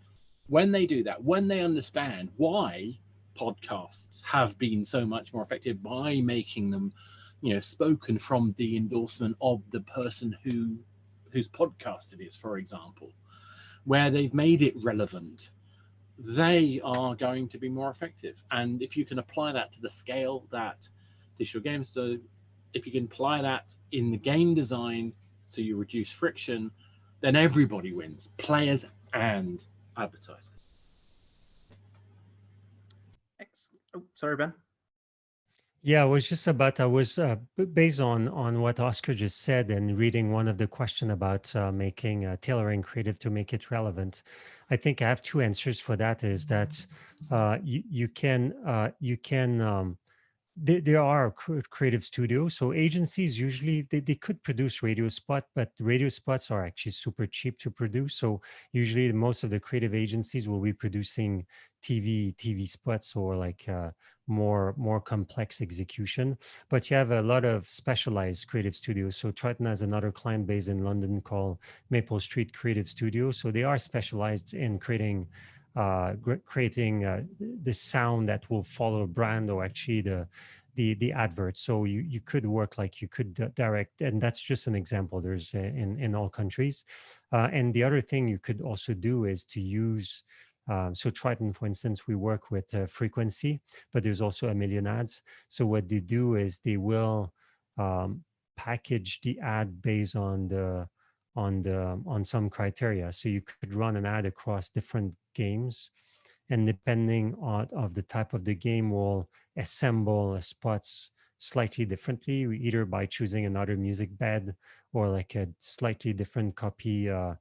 When they do that, when they understand why podcasts have been so much more effective by making them, spoken from the endorsement of the person whose podcast it is, for example, where they've made it relevant, they are going to be more effective. And if you can apply that to the scale that digital games do, if you can apply that in the game design so you reduce friction, then everybody wins, players and advertisers. Excellent. Oh, sorry, Ben. Yeah, I was just about, based on what Oscar just said and reading one of the question about making tailoring creative to make it relevant. I think I have two answers for that. Is that you can there are creative studios. So agencies usually they could produce radio spot, but radio spots are actually super cheap to produce. So usually most of the creative agencies will be producing TV spots or like more complex execution. But you have a lot of specialized creative studios. So Triton has another client based in London called Maple Street Creative Studio. So they are specialized in creating the sound that will follow a brand or actually the advert. So you could work like you could direct, and that's just an example. There's in all countries. And the other thing you could also do is to use so Triton, for instance, we work with frequency, but there's also a million ads. So what they do is they will package the ad based on some criteria. So you could run an ad across different games, and depending on of the type of the game, will assemble spots slightly differently, either by choosing another music bed or like a slightly different copy of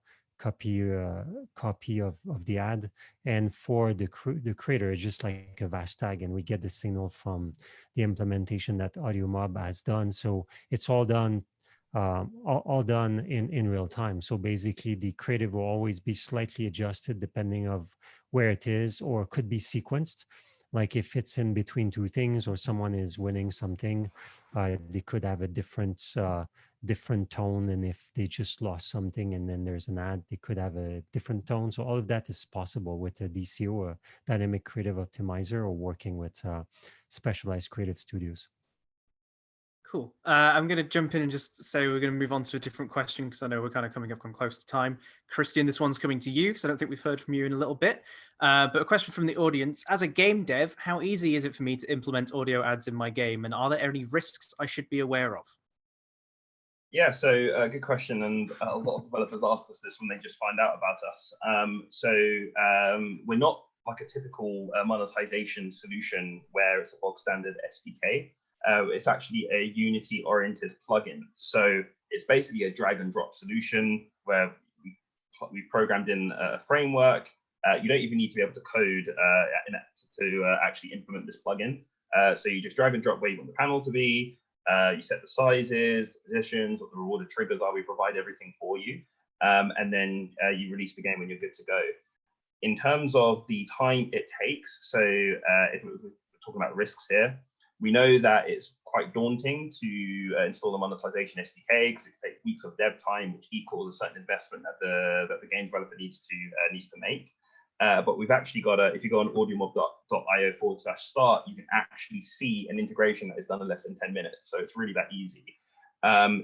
the ad. And for the creator, it's just like a vast tag, and we get the signal from the implementation that AudioMob has done. So it's all done all done in real time. So basically the creative will always be slightly adjusted depending of where it is, or could be sequenced. Like if it's in between two things or someone is winning something, they could have a different tone. And if they just lost something and then there's an ad, they could have a different tone. So all of that is possible with a DCO, a dynamic creative optimizer, or working with specialized creative studios. Cool. I'm going to jump in and just say we're going to move on to a different question because I know we're kind of coming up on close to time. Christian, this one's coming to you because I don't think we've heard from you in a little bit. But a question from the audience. As a game dev, how easy is it for me to implement audio ads in my game? And are there any risks I should be aware of? Yeah, so good question. And a lot of developers ask us this when they just find out about us. We're not like a typical monetization solution where it's a bog standard SDK. It's actually a Unity-oriented plugin. So it's basically a drag and drop solution where we've programmed in a framework. You don't even need to be able to code to actually implement this plugin. So you just drag and drop where you want the panel to be. You set the sizes, the positions, what the rewarded triggers are. We provide everything for you. And then you release the game when you're good to go. In terms of the time it takes, so if we're talking about risks here, we know that it's quite daunting to install the monetization SDK because it takes weeks of dev time, which equals a certain investment that the game developer needs to make. But we've actually got if you go on audiomob.io/start, you can actually see an integration that is done in less than 10 minutes. So it's really that easy.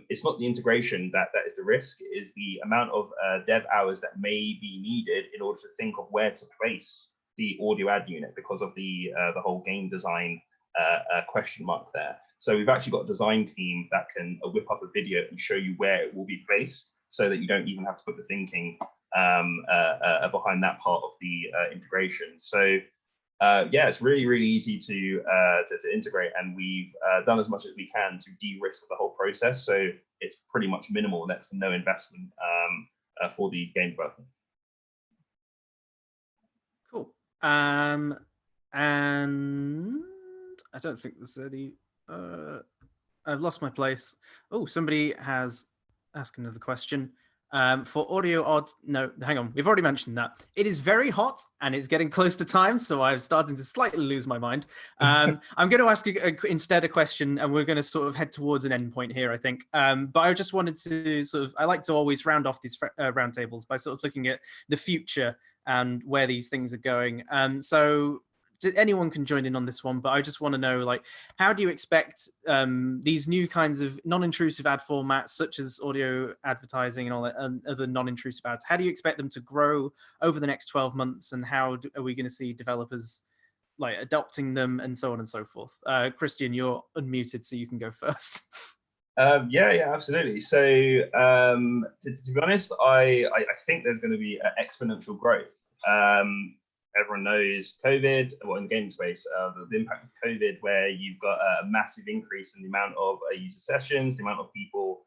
It's not the integration that is the risk, it is the amount of dev hours that may be needed in order to think of where to place the audio ad unit because of the whole game design question mark there. So we've actually got a design team that can whip up a video and show you where it will be placed so that you don't even have to put the thinking behind that part of the integration. So yeah, it's really, really easy to integrate, and we've done as much as we can to de-risk the whole process. So it's pretty much minimal, next to no investment for the game developer. Cool. And I don't think there's any. I've lost my place. Oh, somebody has asked another question. For audio odd, no, hang on. We've already mentioned that. It is very hot and it's getting close to time, so I'm starting to slightly lose my mind. I'm going to ask instead a question, and we're going to sort of head towards an end point here, I think. But I just wanted to I like to always round off these roundtables by sort of looking at the future and where these things are going. So anyone can join in on this one, but I just want to know, like, how do you expect these new kinds of non-intrusive ad formats, such as audio advertising and all that, and other non-intrusive ads, how do you expect them to grow over the next 12 months? And how are we going to see developers like adopting them and so on and so forth? Christian, you're unmuted, so you can go first. Yeah, absolutely. So to be honest, I think there's going to be exponential growth. Everyone knows COVID, well, in the gaming space, the impact of COVID, where you've got a massive increase in the amount of user sessions, the amount of people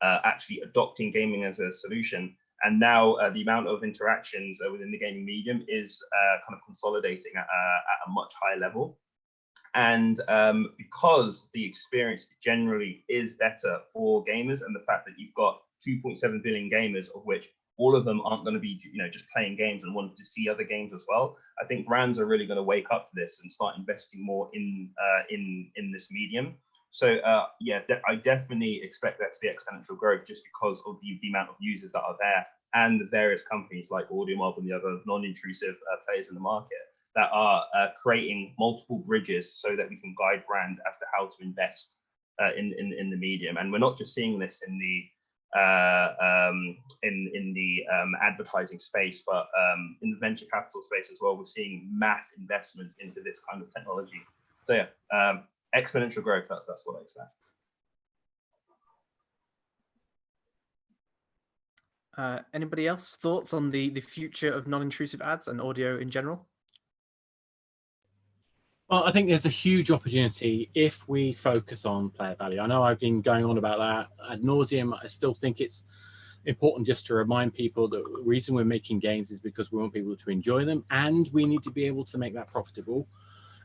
actually adopting gaming as a solution. And now the amount of interactions within the gaming medium is kind of consolidating at a much higher level. And because the experience generally is better for gamers, and the fact that you've got 2.7 billion gamers, of which all of them aren't going to be, just playing games and wanting to see other games as well. I think brands are really going to wake up to this and start investing more in this medium. So yeah, I definitely expect that to be exponential growth, just because of the amount of users that are there, and the various companies like AudioMob and the other non-intrusive players in the market that are creating multiple bridges so that we can guide brands as to how to invest in the medium. And we're not just seeing this in the advertising space, but in the venture capital space as well. We're seeing mass investments into this kind of technology. So yeah, exponential growth. That's what I expect. Anybody else thoughts on the future of non-intrusive ads and audio in general? Well, I think there's a huge opportunity if we focus on player value. I know I've been going on about that ad nauseum. I still think it's important just to remind people that the reason we're making games is because we want people to enjoy them, and we need to be able to make that profitable.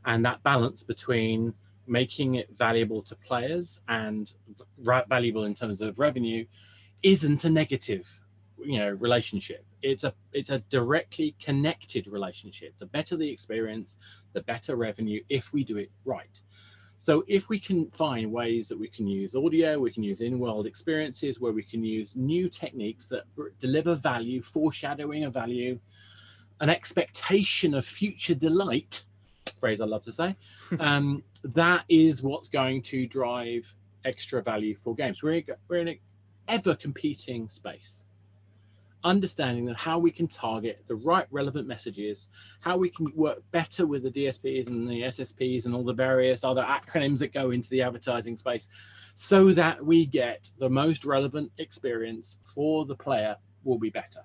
And that balance between making it valuable to players and valuable in terms of revenue isn't a negative, relationship. It's a directly connected relationship. The better the experience, the better revenue, if we do it right. So if we can find ways that we can use audio, we can use in-world experiences, where we can use new techniques that deliver value, foreshadowing of value, an expectation of future delight, phrase I love to say, that is what's going to drive extra value for games. We're in an ever competing space. Understanding that how we can target the right relevant messages, how we can work better with the DSPs and the SSPs and all the various other acronyms that go into the advertising space, so that we get the most relevant experience for the player will be better.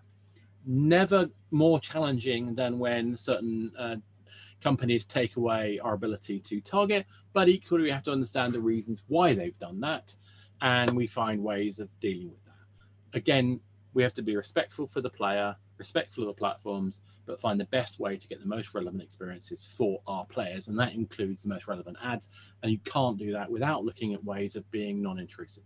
Never more challenging than when certain companies take away our ability to target, but equally we have to understand the reasons why they've done that, and we find ways of dealing with that. Again, we have to be respectful for the player, respectful of the platforms, but find the best way to get the most relevant experiences for our players. And that includes the most relevant ads. And you can't do that without looking at ways of being non-intrusive.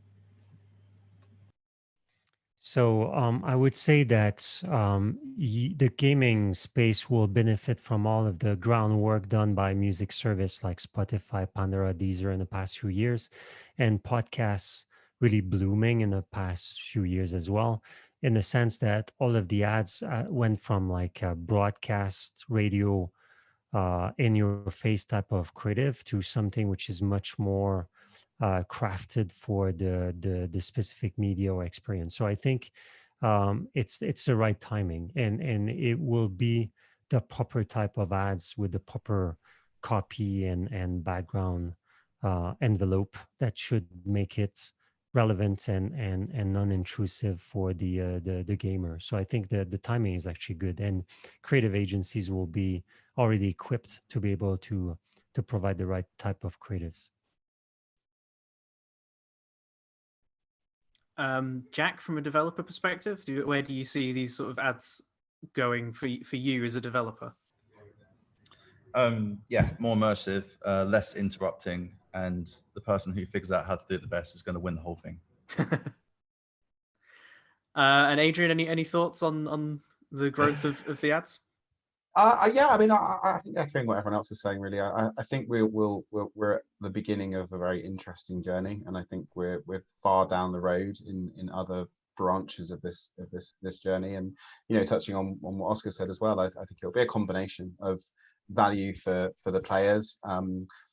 So I would say that the gaming space will benefit from all of the groundwork done by music service like Spotify, Pandora, Deezer in the past few years, and podcasts really blooming in the past few years as well, in the sense that all of the ads went from like broadcast radio in your face type of creative to something which is much more crafted for the specific media or experience. So I think it's the right timing, and it will be the proper type of ads with the proper copy and background envelope that should make it relevant and non-intrusive for the gamer. So I think that the timing is actually good, and creative agencies will be already equipped to be able to provide the right type of creatives. Jack, from a developer perspective, where do you see these sort of ads going for you as a developer? Yeah, more immersive, less interrupting, and the person who figures out how to do it the best is going to win the whole thing. And Adrian, any thoughts on the growth of the ads? Yeah, I mean, I think echoing what everyone else is saying, really. I think we're at the beginning of a very interesting journey, and I think we're far down the road in other branches of this journey. And touching on what Oscar said as well, I think it'll be a combination of value for the players,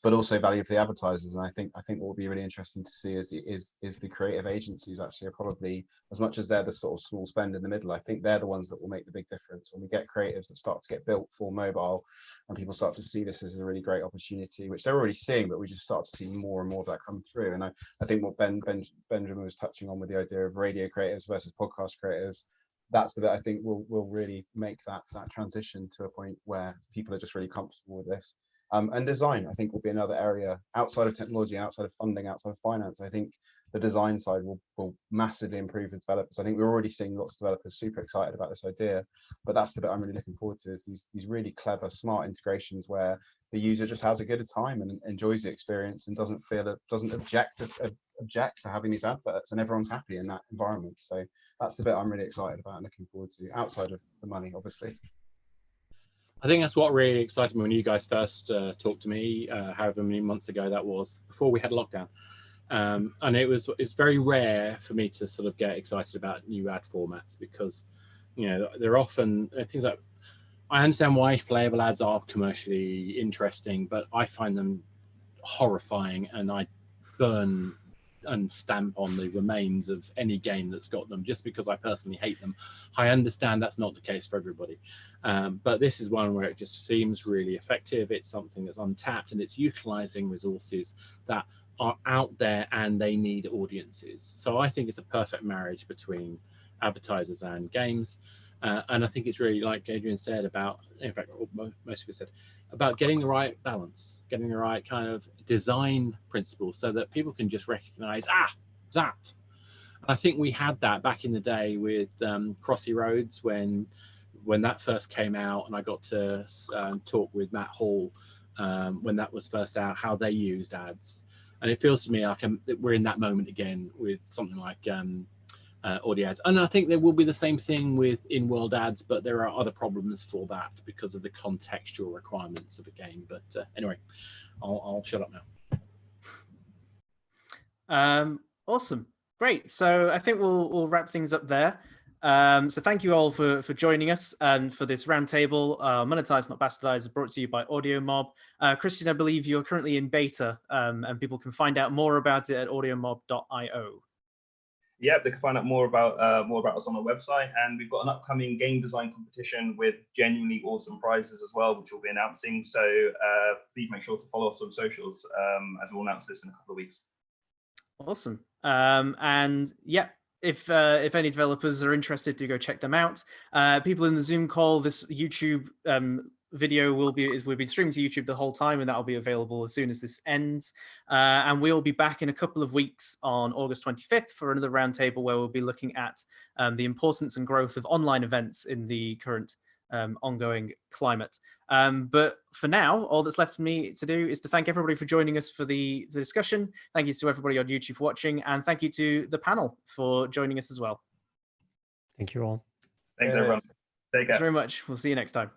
but also value for the advertisers. And I think what will be really interesting to see is the creative agencies actually are probably, as much as they're the sort of small spend in the middle, I think they're the ones that will make the big difference when we get creatives that start to get built for mobile, and people start to see this as a really great opportunity, which they're already seeing, but we just start to see more and more of that come through. And I think what Benjamin was touching on with the idea of radio creatives versus podcast creatives, that's the bit I think will really make that transition to a point where people are just really comfortable with this. And design, I think, will be another area outside of technology, outside of funding, outside of finance. I think the design side will massively improve for developers. I think we're already seeing lots of developers super excited about this idea, but that's the bit I'm really looking forward to, is these really clever, smart integrations where the user just has a good time and enjoys the experience and doesn't object to having these adverts, and everyone's happy in that environment. So that's the bit I'm really excited about and looking forward to, outside of the money, obviously. I think that's what really excited me when you guys first talked to me, however many months ago that was, before we had lockdown. And it's very rare for me to sort of get excited about new ad formats, because they're often things like, I understand why playable ads are commercially interesting, but I find them horrifying, and I burn and stamp on the remains of any game that's got them, just because I personally hate them. I understand that's not the case for everybody, but this is one where it just seems really effective. It's something that's untapped, and it's utilizing resources that are out there, and they need audiences. So I think it's a perfect marriage between advertisers and games. And I think it's really, like Adrian said, about, in fact, most of it said, about getting the right balance, getting the right kind of design principle, so that people can just recognize, that. And I think we had that back in the day with Crossy Roads, when that first came out, and I got to talk with Matt Hall when that was first out, how they used ads. And it feels to me like we're in that moment again with something like audio ads. And I think there will be the same thing with in-world ads, but there are other problems for that because of the contextual requirements of a game. But anyway, I'll shut up now. Awesome. Great. So I think we'll wrap things up there. So thank you all for joining us and for this roundtable. Monetise, Not Bastardise is brought to you by AudioMob. Christian, I believe you're currently in beta, and people can find out more about it at audiomob.io. Yeah, they can find out more about us on our website, and we've got an upcoming game design competition with genuinely awesome prizes as well, which we'll be announcing. So please make sure to follow us on socials, as we'll announce this in a couple of weeks. Awesome. And yeah, if any developers are interested, do go check them out. People in the Zoom call, this YouTube video will be streaming to YouTube the whole time, and that will be available as soon as this ends. And we'll be back in a couple of weeks on August 25th for another roundtable, where we'll be looking at the importance and growth of online events in the current ongoing climate. But for now, all that's left for me to do is to thank everybody for joining us for the discussion. Thank you to everybody on YouTube for watching, and thank you to the panel for joining us as well. Thank you all. Thanks, everyone. Take care. Thanks very much. We'll see you next time.